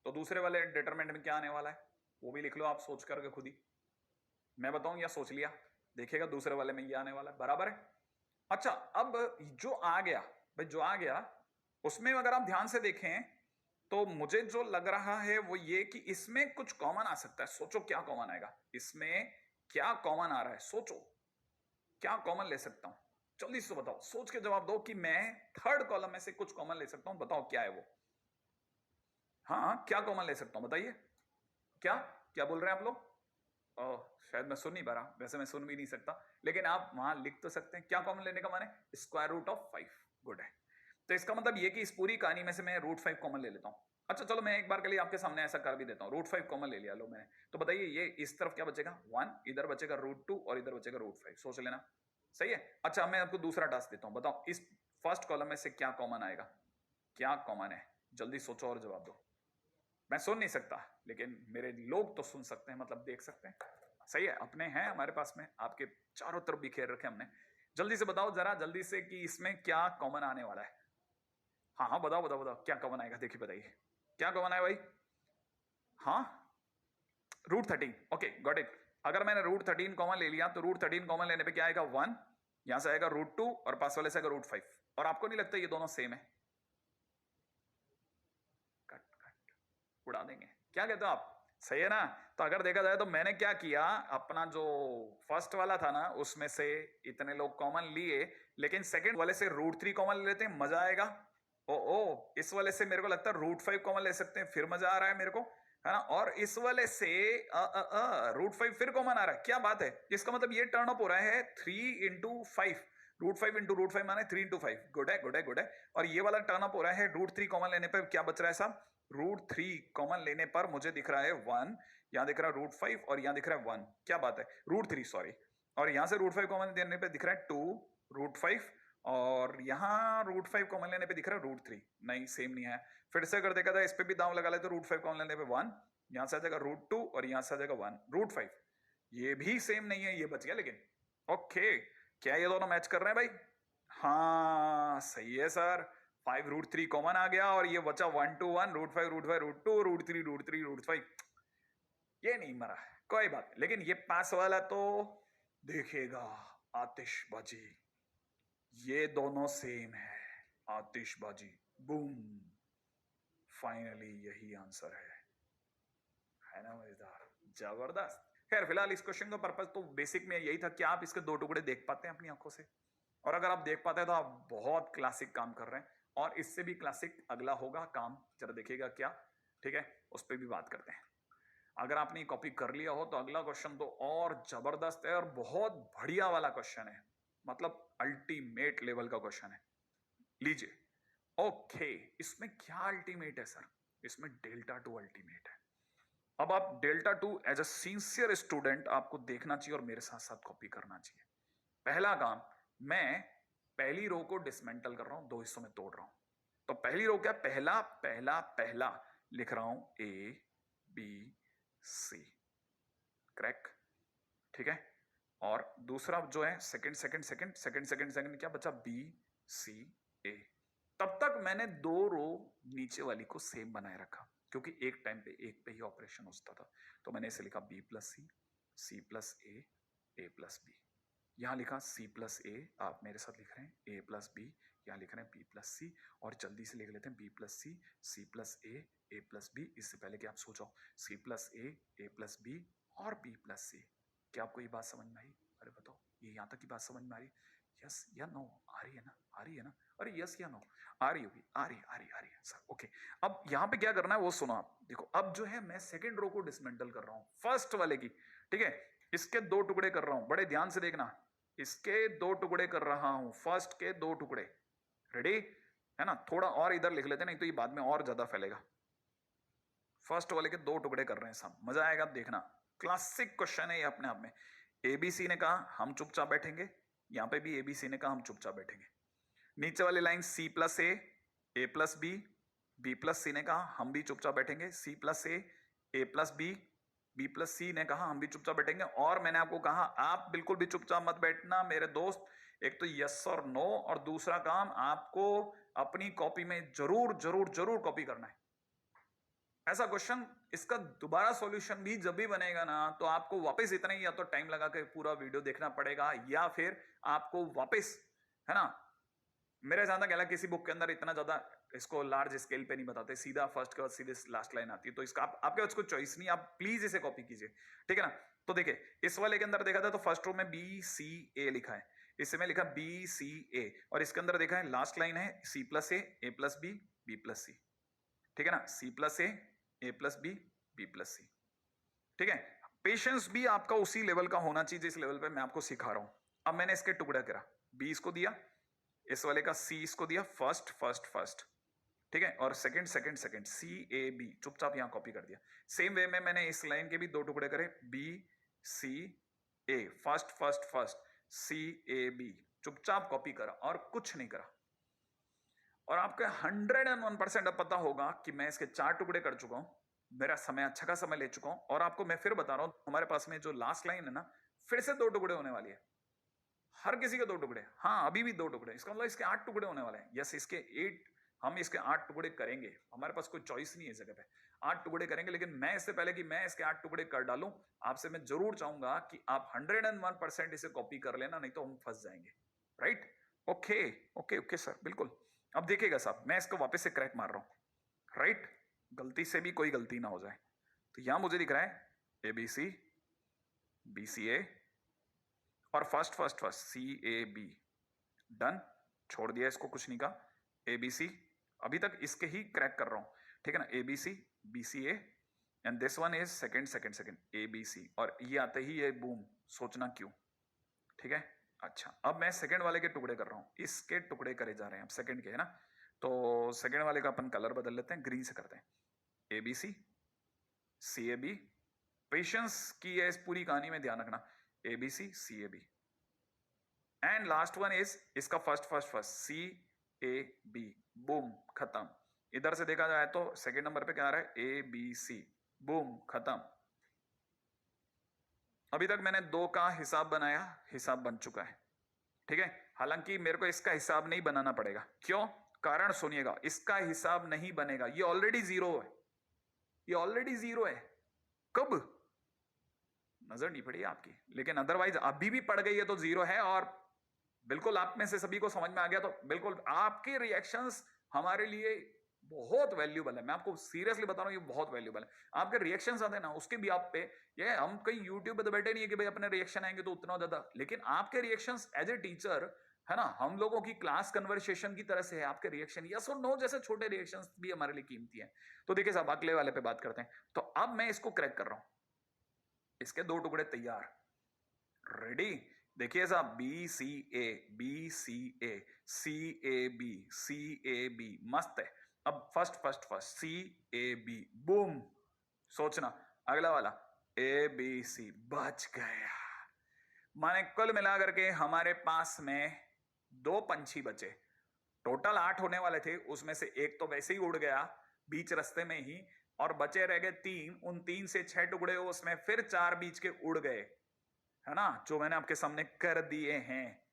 तो दूसरे वाले डिटरमिनेंट में क्या आने वाला है वो भी लिख लो आप सोच करके खुद ही। मैं बताऊं या सोच लिया? देखिएगा दूसरे वाले में ये आने वाला है, बराबर है। अच्छा, अब जो आ गया भाई, जो आ गया उसमें अगर आप ध्यान से देखें तो मुझे जो लग रहा है वो ये कि इसमें कुछ कॉमन आ सकता है। सोचो क्या कॉमन आएगा इसमें, क्या कॉमन आ रहा है, सोचो क्या कॉमन ले सकता हूं, जल्दी से बताओ, सोच के जवाब दो कि मैं थर्ड कॉलम में से कुछ कॉमन ले सकता हूं, बताओ क्या है वो। हाँ, क्या कॉमन ले सकता हूं बताइए, क्या क्या बोल रहे हैं आप लोग? शायद मैं सुन नहीं पा रहा, वैसे मैं सुन भी नहीं सकता, लेकिन आप वहां लिख तो सकते हैं। क्या कॉमन लेने का माने? Square root of 5। गुड है, तो इसका मतलब ये कि इस पूरी कहानी में से मैं रूट 5 कॉमन ले लेता हूं। अच्छा चलो, मैं एक बार के लिए आपके सामने ऐसा कर भी देता हूं, रूट 5 कॉमन ले लिया लो मैंने, तो बताइए ये इस तरफ क्या बचेगा? 1, इधर बचेगा रूट 2 और इधर बचेगा रूट 5। सोच लेना, सही है। अच्छा, मैं आपको दूसरा टास्क देता हूं, बताओ इस फर्स्ट कॉलम में से क्या कॉमन आएगा, क्या कॉमन है, जल्दी सोचो और जवाब दो। मैं सुन नहीं सकता, लेकिन मेरे लोग तो सुन सकते हैं, मतलब देख सकते हैं, सही है। अपने हैं हमारे पास में, आपके चारों तरफ बिखेर रखे हमने। जल्दी से बताओ जरा, जल्दी से, कि इसमें क्या कॉमन आने वाला है। हाँ हाँ बताओ बताओ बताओ, क्या कॉमन आएगा, देखिए बताइए क्या कॉमन आया भाई। हाँ, √13। Okay got it. अगर मैंने √13 कॉमन ले लिया तो √13 कॉमन लेने पे क्या आएगा? 1, यहां से आएगा √2 और पास वाले से आएगा √5। और आपको नहीं लगता ये दोनों सेम है? कट कट उड़ा देंगे, क्या कहते हो आप? सही है ना? तो अगर देखा जाए तो मैंने क्या किया, अपना जो फर्स्ट वाला था ना उसमें से इतने लोग कॉमन लिए, लेकिन सेकंड वाले से √3 कॉमन ले लेते हैं, मजा आएगा। ओ इस वाले से मेरे को लगता है √5 कॉमन ले सकते हैं, फिर मजा आ रहा है मेरे को, है ना? और इस वाले से √5 फिर कॉमन आ रहा है, क्या बात है। इसका मतलब ये टर्न अप हो रहा है 3 × 5, √5 माने 3 × 5। गुड है गुड है गुड है। और ये वाला टर्न अप हो रहा है √3 कॉमन लेने पर क्या बच रहा है साहब? √3 कॉमन लेने पर मुझे दिख रहा है 1, यहां दिख रहा है √5 और यहां दिख रहा है 1, क्या बात है, √3 सॉरी। और यहां से √5 कॉमन लेने पे दिख रहा है 2 √5, और यहां √5 कॉमन लेने पे दिख रहा है √3। नहीं, सेम नहीं है। फिर से अगर देखा जाए इस पे भी दांव लगा ले तो √5 कॉमन लेने पे 1, यहां से आ जाएगा √2 और यहां से आ जाएगा 1 √5, ये भी सेम नहीं है, ये बच गया। लेकिन ओके, क्या ये दोनों मैच कर रहे हैं भाई? हाँ सही है सर, 5 √3 कॉमन आ गया और ये बचा 1 to 1 √5 √5 √2 √3 √3 √5। ये नहीं मरा, कोई बात नहीं। लेकिन ये पास वाला तो देखेगा, आतिशबाजी, ये दोनों सेम है, आतिशबाजी, बूम, फाइनली यही आंसर है ना मजेदार, जबरदस्त। खैर फिलहाल इस क्वेश्चन का पर्पस तो बेसिक में यही था कि आप इसके दो टुकड़े देख पाते हैं अपनी आंखों से, और अगर आप देख पाते हैं तो आप बहुत क्लासिक काम कर रहे हैं, और इससे भी क्लासिक अगला होगा काम, जरा देखिएगा क्या, ठीक है, उस पर भी बात करते हैं। अगर आपने कॉपी कर लिया हो तो अगला क्वेश्चन तो और जबरदस्त है और बहुत बढ़िया वाला क्वेश्चन है, मतलब अल्टीमेट लेवल का क्वेश्चन है। लीजिए, ओके, इसमें क्या अल्टीमेट है सर? इसमें ΔH अल्टीमेट है। अब आप ΔH as a sincere student आपको देखना चाहिए और मेरे साथ साथ कॉपी करना चाहिए। पहला काम, मैं पहली रो को डिसमेंटल कर रहा हूं, दो हिस्सों में तोड़ रहा हूं। तो पहली रो क्या? पहला पहला पहला, लिख रहा हूं ए बी सी, क्रैक, ठीक है। और दूसरा जो है second second second second second second क्या बचा, बी सी ए। तब तक मैंने दो रो नीचे वाली को सेम बनाए रखा, क्योंकि एक टाइम पे एक पे ही ऑपरेशन होता था। तो मैंने इसे लिखा बी प्लस सी प्लस ए प्लस बी। यहां लिखा सी प्लस ए, आप मेरे साथ लिख रहे हैं ए प्लस बी, यहां लिख रहे हैं बी प्लस सी। और जल्दी से लिख लेते हैं बी प्लस सी प्लस ए प्लस बी। इससे पहले कि आप सोचो, सी प्लस ए प्लस बी और बी प्लस सी। क्या आपको ये बात समझ में आई? अरे बताओ, ये यहां तक की बात समझ में आ रही? यस या नो? आ रही है ना? आ रही है ना? अरे यस या नो? आ रही होगी, आ रही है सर। ओके, अब यहां पे क्या करना है वो सुनो आप। देखो अब जो है मैं सेकंड रो को डिसमेंटल कर रहा हूं फर्स्ट वाले की, ठीक है। इसके दो टुकड़े कर रहा हूं, बड़े ध्यान से देखना। इसके दो टुकड़े कर रहा हूं, फर्स्ट के दो टुकड़े, रेडी है ना। थोड़ा और इधर लिख लेते, नहीं तो ये बाद में और ज्यादा फैलेगा। फर्स्ट वाले के दो टुकड़े कर रहे हैं सब, मजा आएगा देखना। क्लासिक क्वेश्चन है ये अपने आप में। एबीसी ने कहा हम चुपचाप बैठेंगे, यहां पे भी एबीसी ने कहा हम चुपचाप बैठेंगे। नीचे वाली लाइन सी प्लस ए प्लस बी प्लस सी ने कहा हम भी चुपचाप बैठेंगे, सी प्लस ए प्लस बी प्लस सी ने कहा हम भी चुपचाप बैठेंगे। और मैंने आपको कहा आप बिल्कुल भी चुपचाप मत बैठना मेरे दोस्त। एक तो यस और नो, और दूसरा काम आपको अपनी कॉपी में जरूर जरूर जरूर कॉपी करना है। ऐसा क्वेश्चन, इसका दोबारा सॉल्यूशन भी जब भी बनेगा ना, तो आपको वापस इतना ही या तो टाइम लगा के पूरा वीडियो देखना पड़ेगा, या फिर आपको वापस, है ना, मेरे ज्यादा कहला किसी बुक के अंदर इतना ज्यादा इसको लार्ज स्केल पे नहीं बताते, सीधा फर्स्ट के बाद सीधे लास्ट लाइन आती है। तो इसका आपके पास कोई चॉइस नहीं, आप प्लीज इसे कॉपी कीजिए, ठीक है ना। तो देखिए इस वाले के अंदर देखा था तो फर्स्ट रो में बी सी ए लिखा है, इससे मैं लिखा बी सी ए, और इसके अंदर देखा है लास्ट लाइन है सी प्लस ए प्लस बी प्लस सी, ठीक है ना। सी प्लस ए प्लस बी प्लस सी, ठीक है। पेशेंस भी आपका उसी लेवल का होना चाहिए जिस लेवल पे मैं आपको सिखा रहा हूं। अब मैंने इसके टुकड़ा करा, बी इसको दिया, इस वाले का सी इसको दिया, फर्स्ट, ठीक है, और second second second C A B, चुपचाप यहां कॉपी कर दिया। सेम वे में मैंने इस लाइन के भी दो टुकड़े करे, B C A, first C A B, चुपचाप कॉपी करा और कुछ नहीं करा। और आपके 101% अब पता होगा कि मैं इसके 4 टुकड़े कर चुका हूं, मेरा समय अच्छा खासा समय ले चुका हूं। और आपको मैं फिर बता रहा हूं, हमारे पास में जो लास्ट लाइन है ना, फिर से 2 टुकड़े होने वाली है, हर किसी के 2 टुकड़े। हाँ अभी भी 2 टुकड़े, इसका मतलब इसके 8 टुकड़े होने वाले हैं। यस, इसके 8, हम इसके 8 टुकड़े करेंगे, हमारे पास कोई चॉइस नहीं है इस जगह पे, 8 टुकड़े करेंगे। लेकिन मैं इससे पहले कि मैं इसके 8 टुकड़े कर डालूं, आपसे मैं जरूर चाहूंगा कि आप 101% इसे कॉपी कर लेना, नहीं तो हम फंस जाएंगे। Right? Okay okay okay sir, बिल्कुल। अब देखिएगा साहब, मैं इसको वापस से क्रैक मार रहा हूं, राइट, गलती से भी कोई गलती ना हो जाए। तो यहां मुझे दिख रहा है एबीसी बीसीए और first C A B, done, छोड़ दिया इसको, कुछ नहीं कहा। एबीसी, अभी तक इसके ही क्रैक कर रहा हूं, ठीक है ना। ABC BCA and this one is second ABC, और ये आते ही ये बूम, सोचना क्यों, ठीक है। अच्छा, अब मैं सेकंड वाले के टुकड़े कर रहा हूं, इसके टुकड़े करे जा रहे हैं अब सेकंड के, है ना। तो सेकंड वाले का अपन कलर बदल लेते हैं, ग्रीन से करते हैं। ABC C A B, patience की है इस पूरी कहानी में, ध्यान रखना। ABC C A B and last one is इसका first C A B, boom, खत्म। इधर से देखा जाए तो सेकंड नंबर पे क्या आ रहा है, ए बी सी, बूम, खत्म। अभी तक मैंने 2 का हिसाब बनाया, हिसाब बन चुका है, ठीक है। हालांकि मेरे को इसका हिसाब नहीं बनाना पड़ेगा, क्यों? कारण सुनिएगा, इसका हिसाब नहीं बनेगा, ये ऑलरेडी जीरो है, ये ऑलरेडी जीरो है। कब? नजर नहीं पड़ी आपकी, लेकिन अदरवाइज अभी भी पड़ गई है तो जीरो है। और बिल्कुल आप में से सभी को समझ में आ गया तो बिल्कुल आपके रिएक्शंस हमारे लिए बहुत वैल्यूबल है। मैं आपको सीरियसली बता रहा हूं, ये बहुत वैल्यूबल है। आपके रिएक्शंस आते हैं ना, उसके भी आप पे, ये हम कहीं यूट्यूब पे तो बैठे नहीं है कि भाई अपने रिएक्शन आएंगे तो उतना ज्यादा, लेकिन आपके रिएक्शंस एज ए टीचर, है ना, हम लोगों की क्लास कन्वर्सेशन की तरह से है आपके रिएक्शन। यस और नो जैसे छोटे रिएक्शंस भी हमारे लिए कीमती हैं। तो देखिए साहब, अगले वाले पे बात करते हैं। तो अब मैं इसको क्रैक कर रहा हूं, इसके 2 टुकड़े तैयार, रेडी। देखिए साहब, B C A B C A C A B, मस्त है। अब first C A B, boom, सोचना। अगला वाला ए बी सी, बच गया। माने कुल मिलाकर के हमारे पास में 2 पंछी बचे, टोटल 8 होने वाले थे, उसमें से एक तो वैसे ही उड़ गया बीच रास्ते में ही, और बचे रह गए 3, उन 3 से 6 टुकड़े हो, उसमें फिर 4 बीच के उड़ गए, है ना, जो मैंने आपके सामने कर दिए हैं,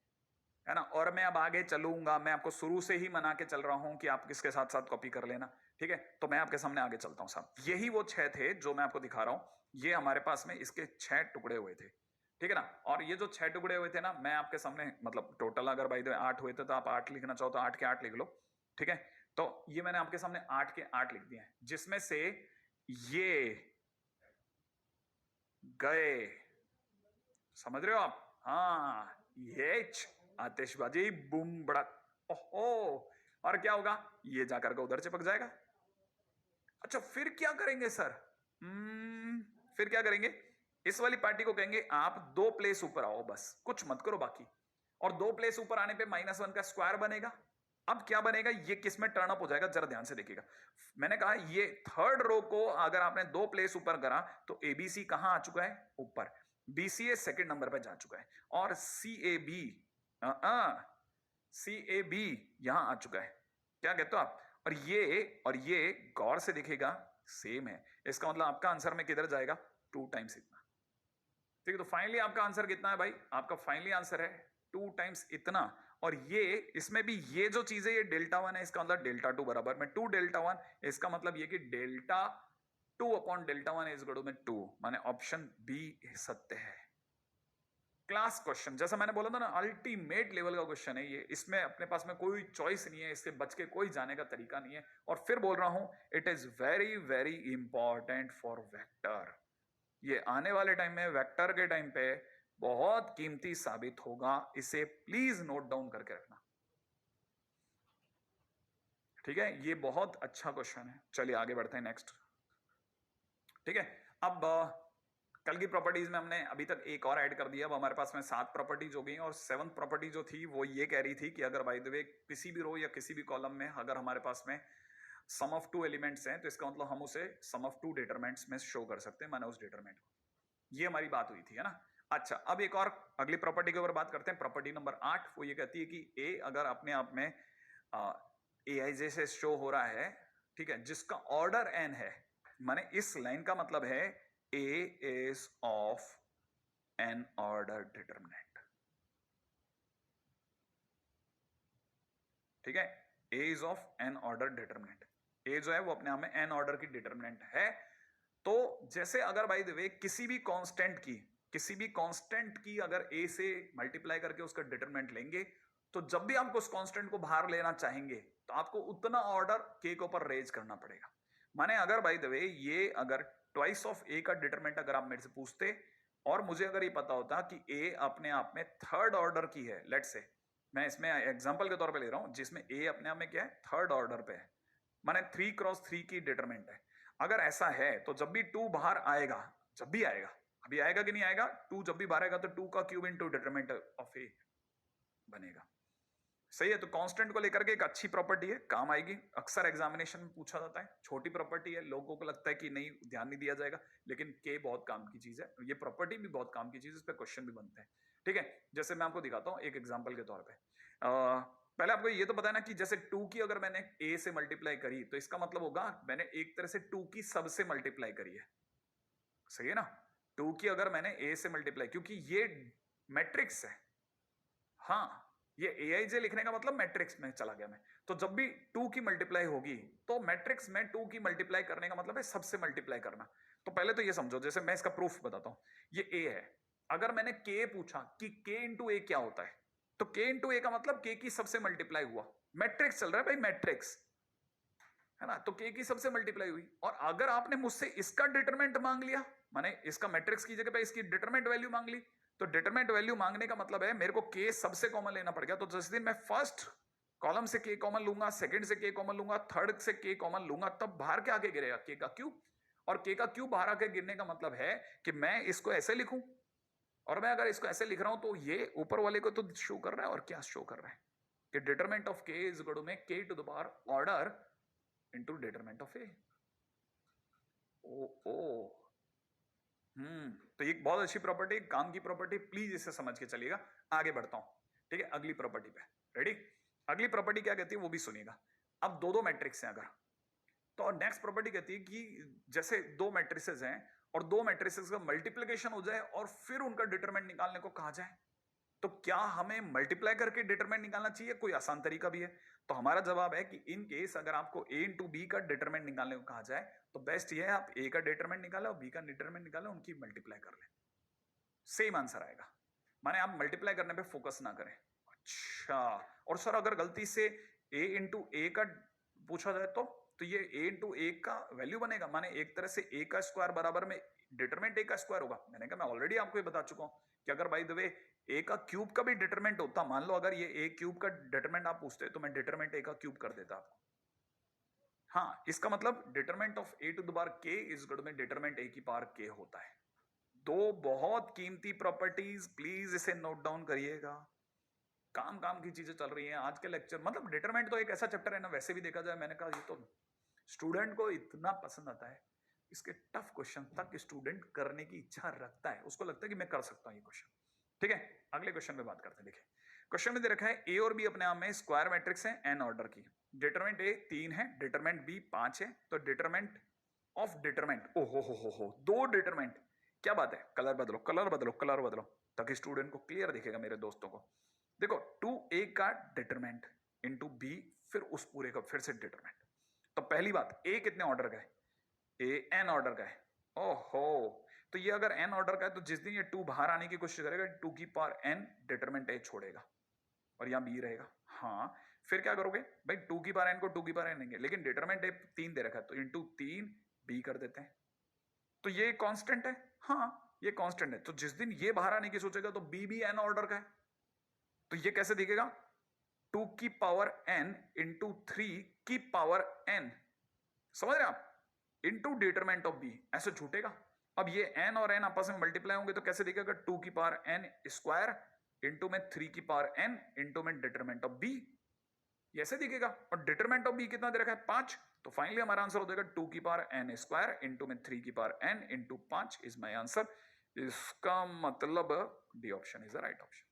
है ना। और मैं अब आगे चलूंगा, मैं आपको शुरू से ही मना के चल रहा हूं कि आप किसके साथ साथ कॉपी कर लेना, ठीक है। तो मैं आपके सामने आगे चलता हूं साहब। यही वो 6 थे जो मैं आपको दिखा रहा हूं, ये हमारे पास में इसके 6 टुकड़े हुए थे, ठीक है ना। और ये जो 6 टुकड़े हुए थे ना, मैं आपके सामने मतलब टोटल अगर भाई 8 हुए थे तो आप 8 लिखना चाहो तो 8 के 8 लिख लो, ठीक है। तो ये मैंने आपके सामने 8 के 8 लिख दिए हैं, जिसमें से ये गए, समझ रहे हो आप, हाँ, ये आतिशबाजी बूम बड़क, ओहो। और क्या होगा, ये जाकर के उधर चिपक जाएगा। अच्छा फिर क्या करेंगे सर, फिर क्या करेंगे, इस वाली पार्टी को कहेंगे आप 2 प्लेस ऊपर आओ, बस कुछ मत करो बाकी। और 2 प्लेस ऊपर आने पे -1 का स्क्वायर बनेगा। अब क्या बनेगा, ये किस में टर्न अप हो जाएगा, जरा ध्यान से देखिएगा। मैंने कहा ये थर्ड रो को अगर आपने 2 प्लेस ऊपर करा तो एबीसी कहां आ चुका है, ऊपर, बीसीए सेकंड नंबर पे जा चुका है, और सीएबी यहां आ चुका है। क्या कहते हो आप, और ये गौर से देखिएगा सेम है, इसका मतलब आपका आंसर में किधर जाएगा, 2 टाइम्स इतना, ठीक है। तो फाइनली आपका आंसर कितना है भाई, आपका फाइनली आंसर है 2 टाइम्स इतना। और ये इसमें भी ये जो चीज है ये डेल्टा 1 है, इसका मतलब डेल्टा 2 बराबर में 2 डेल्टा 1, इसका मतलब ये कि delta 2 upon delta 1 is equal to में 2, माने ऑप्शन बी सत्य है। क्लास क्वेश्चन, जैसा मैंने बोला था ना, अल्टीमेट लेवल का क्वेश्चन है ये, इसमें अपने पास में कोई चॉइस नहीं है, इससे बच के कोई जाने का तरीका नहीं है। और फिर बोल रहा हूं, it is very very important for vector, ये आने वाले टाइम में वेक्टर के टाइम पे बहुत कीमती साबित होगा, इसे प्लीज नोट डाउन करके रखना, ठीक है। ये बहुत अच्छा क्वेश्चन है। चलिए आगे बढ़ते हैं नेक्स्ट, ठीक है। अब कल की प्रॉपर्टीज में हमने अभी तक एक और ऐड कर दिया, अब हमारे पास में 7 प्रॉपर्टीज हो गई, और 7th प्रॉपर्टी जो थी वो ये कह रही थी कि अगर बाय द वे किसी भी रो या किसी भी कॉलम में अगर हमारे पास में सम ऑफ 2 एलिमेंट्स हैं तो इसका मतलब हम उसे सम ऑफ 2 डिटरमिनेंट्स में शो कर सकते हैं, माने उस डिटरमिनेंट को। ये हमारी बात हुई थी, है ना। अच्छा अब एक और अगली प्रॉपर्टी के ऊपर बात करते हैं, प्रॉपर्टी नंबर 8। वो ये कहती है कि ए अगर अपने आप में ए आई जे से शो हो रहा है, ठीक है, जिसका ऑर्डर n है, माने इस लाइन का मतलब है A is of n order determinant, ठीक है, A is of n order determinant, A जो है वो अपने आप में n ऑर्डर की डिटरमिनेंट है। तो जैसे अगर बाय द वे किसी भी कांस्टेंट की अगर A से मल्टीप्लाई करके उसका डिटरमिनेंट लेंगे, तो जब भी आपको उस कांस्टेंट को बाहर लेना चाहेंगे तो आपको उतना ऑर्डर K के ऊपर रेज करना पड़ेगा। माने अगर बाय द वे ये अगर ट्वाइस ऑफ A का डिटरमिनेंट अगर आप मेरे से पूछते और मुझे अगर ये पता होता कि A अपने आप में थर्ड ऑर्डर की है, लेट्स से मैं इसमें एग्जांपल के तौर पे ले रहा हूं जिसमें A अपने आप में क्या है, थर्ड ऑर्डर पे है, माने 3x3 की डिटरमिनेंट है। अगर ऐसा है तो जब भी 2 बाहर आएगा, जब भी आएगा, अभी आएगा कि नहीं आएगा, 2 जब भी बाहर आएगा तो 2 का cube into determinant of A बनेगा। सही है, तो कांस्टेंट को लेकर के एक अच्छी प्रॉपर्टी है, काम आएगी, अक्सर एग्जामिनेशन में पूछा जाता है। छोटी प्रॉपर्टी है, लोगों को लगता है कि नहीं ध्यान नहीं दिया जाएगा, लेकिन के बहुत काम की चीज है, ये प्रॉपर्टी भी बहुत काम की चीज है, इस पर क्वेश्चन भी बनते हैं, ठीक है। जैसे मैं आपको दिखाता हूं एक एग्जाम्पल के तौर पर। पहले आपको ये तो पता है ना कि जैसे 2 की अगर मैंने A से मल्टीप्लाई करी तो इसका मतलब होगा मैंने एक तरह से 2 की सब से मल्टीप्लाई करी है, सही है ना। 2 की अगर मैंने A से मल्टीप्लाई, क्योंकि ये मैट्रिक्स है, हाँ, ये AIJ लिखने का मतलब मैट्रिक्स में चला गया मैं, तो जब भी 2 की मल्टीप्लाई होगी तो मैट्रिक्स में 2 की मल्टीप्लाई करने का मतलब है सबसे मल्टीप्लाई करना। तो पहले तो ये समझो, जैसे मैं इसका प्रूफ बताता हूं, ये A है, अगर मैंने K पूछा कि K इंटू A क्या होता है, तो K इंटू A का मतलब K की सबसे मल्टीप्लाई हुआ, मैट्रिक्स चल रहा है भाई, मैट्रिक्स है ना, तो K की सबसे मल्टीप्लाई हुई। और अगर आपने मुझसे इसका डिटरमिनेंट मांग लिया, माने इसका मैट्रिक्स की जगह पे इसकी डिटरमिनेंट वैल्यू मांग ली, तो डिटरमिनेंट वैल्यू मांगने का मतलब है मेरे को K सबसे कॉमन लेना पड़ गया। तो जिस दिन मैं फर्स्ट कॉलम से K कॉमन लूंगा, सेकंड से K कॉमन लूंगा, थर्ड से K कॉमन लूंगा, तब बाहर क्या आके गिरेगा, K का क्यूब। और K का क्यूब बाहर आके गिरने का मतलब है कि मैं इसको ऐसे लिखूं, और मैं अगर इसको ऐसे लिख रहा हूं तो ये ऊपर वाले को तो शो कर रहा है, और क्या शो कर रहा है कि determinant of K is equal to में K to the power order into determinant of A। ओ तो एक बहुत अच्छी प्रॉपर्टी, काम की प्रॉपर्टी, प्लीज इसे समझ के चलिएगा। आगे बढ़ता हूं, ठीक है, अगली प्रॉपर्टी पे। रेडी, अगली प्रॉपर्टी क्या कहती है वो भी सुनिएगा। अब दो मैट्रिक्स हैं, अगर तो नेक्स्ट प्रॉपर्टी कहती है कि जैसे दो मैट्रिसेस हैं और दो मैट्रिसेस का मल्टीप्लिकेशन हो जाए और फिर उनका डिटरमिनेंट निकालने को कहा जाए, तो क्या हमें मल्टीप्लाई करके डिटरमिनेंट निकालना चाहिए? कोई आसान तरीका भी है? तो हमारा जवाब है कि इन केस अगर आपको a इंटू बी का डिटरमिनेंट निकालने को कहा जाए तो बेस्ट ये है आप a का डिटरमिनेंट निकालें और b का डिटरमिनेंट निकालें, उनकी मल्टीप्लाई कर लें, सेम आंसर आएगा। माने आप मल्टीप्लाई करने पे फोकस ना करें। अच्छा, और सर अगर गलती से a इंटू ए का पूछा जाए तो ये a इंटू ए का वैल्यू बनेगा, माने एक तरह से a का स्क्वायर बराबर में डिटरमिनेंट a का स्क्वायर होगा। मैंने कहा मैं ऑलरेडी आपको ये बता चुका हूं कि अगर बाय द वे a का क्यूब का भी डिटरमिनेंट होता, मान लो अगर ये a क्यूब का डिटरमिनेंट आप पूछते तो मैं डिटरमिनेंट a का क्यूब कर देता आपको। हाँ, इसका मतलब determinant of a to the power k is equal to determinant a की पावर k होता है। दो बहुत कीमती प्रॉपर्टीज, प्लीज इसे नोट डाउन करिएगा। काम काम की चीजें चल रही हैं आज के लेक्चर। मतलब डिटरमिनेंट तो एक ऐसा चैप्टर है ना, वैसे भी देखा जाए, मैंने कहा ये तो स्टूडेंट को इतना पसंद आता है, इसके टफ क्वेश्चन तक स्टूडेंट करने की इच्छा रखता है, उसको लगता है कि मैं कर सकता हूं ये क्वेश्चन। ठीक है, अगले क्वेश्चन पे बात करते हैं। देखिए क्वेश्चन में दे रखा है ए और बी अपने आप में स्क्वायर मैट्रिक्स है एन ऑर्डर की, डिटरमिनेंट ए 3 है, डिटरमिनेंट बी 5 है, तो डिटरमिनेंट ऑफ डिटरमिनेंट, ओ हो दो डिटरमिनेंट, क्या बात है, कलर बदलो कलर बदलो कलर बदलो ताकि स्टूडेंट को क्लियर दिखेगा मेरे दोस्तों को। देखो 2a का डिटरमिनेंट इंटू बी, फिर उस पूरे का फिर से डिटरमिनेंट। तो पहली बात, a कितने ऑर्डर का है? ए एन ऑर्डर का है। ओहो, तो ये अगर एन ऑर्डर का है तो जिस दिन ये 2 बाहर आने की कोशिश करेगा 2 की पावर एन डिटरमिनेंट ए छोड़ेगा और यहां बी रहेगा। हाँ, फिर क्या करोगे भाई, 2 की पावर एन को 2 की पावर एन लेंगे, लेकिन डिटरमिनेंट ए 3 दे रखा है तो इंटू 3 बी कर देते हैं। तो ये कांस्टेंट है, हाँ ये कांस्टेंट है, तो जिस दिन ये बाहर आने की सोचेगा तो बी भी एन ऑर्डर का है। तो ये कैसे दिखेगा, 2 की पावर n इंटू 3 की पावर n, समझ रहे आप, इंटू डिटरमिनेंट ऑफ बी, ऐसे छूटेगा। अब ये n और n आपस में मल्टीप्लाई होंगे तो कैसे दिखेगा, 2 की पावर n स्क्वायर इंटू में 3 की पावर n इंटू में डिटरमिनेंट ऑफ बी, ये ऐसे दिखेगा। और डिटरमिनेंट ऑफ बी कितना दे रखा है, 5, तो फाइनली हमारा आंसर हो जाएगा 2 की पावर n स्क्वायर इंटू में 3 की power n into 5 is my answer. इसका मतलब D option is the right option,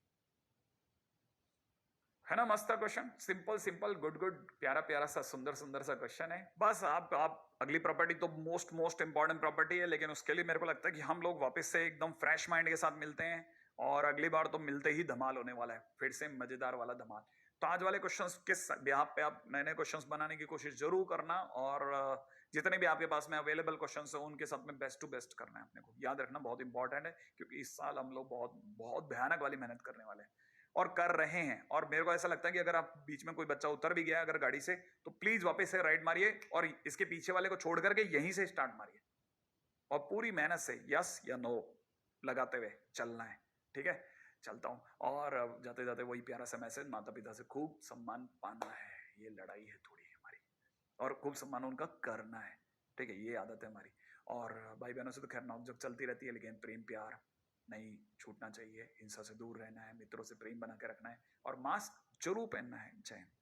है ना। मस्त question, simple simple good good, प्यारा प्यारा सा सुंदर सुंदर सा क्वेश्चन है। बस आप अगली प्रॉपर्टी तो मोस्ट इंपॉर्टेंट प्रॉपर्टी है, लेकिन उसके लिए मेरे को लगता है कि हम लोग वापस से एकदम फ्रेश माइंड के साथ मिलते हैं और अगली बार तो मिलते ही धमाल होने वाला है, फिर से मजेदार वाला धमाल। तो आज वाले क्वेश्चंस के बिहाफ पे आप नए नए क्वेश्चंस बनाने की कोशिश जरूर करना और जितने भी आपके पास में अवेलेबल क्वेश्चंस हैं उनके साथ में बेस्ट टू बेस्ट करना है। अपने को याद रखना बहुत इंपॉर्टेंट है, क्योंकि इस साल हम लोग बहुत बहुत भयानक वाली मेहनत करने वाले हैं और कर रहे हैं। और मेरे को ऐसा लगता है कि अगर आप बीच में कोई बच्चा उतर भी गया अगर गाड़ी से, तो प्लीज वापस से राइड मारिए और इसके पीछे वाले को छोड़ करके यहीं से स्टार्ट मारिए और पूरी मेहनत से यस या नो लगाते हुए चलना है। ठीक है, चलता हूं। और जाते जाते वही प्यारा सा मैसेज, माता पिता से खूब सम्मान पाना है, ये लड़ाई है थोड़ी हमारी, और खूब सम्मान उनका करना है। ठीक है, ये आदत है हमारी। और भाई बहनों से तो खैर नौकझोंक चलती रहती है, लेकिन प्रेम प्यार नहीं छूटना चाहिए, हिंसा से दूर रहना है, मित्रों से प्रेम बना के रखना है और मास्क जरूर पहनना है। जय हिंद।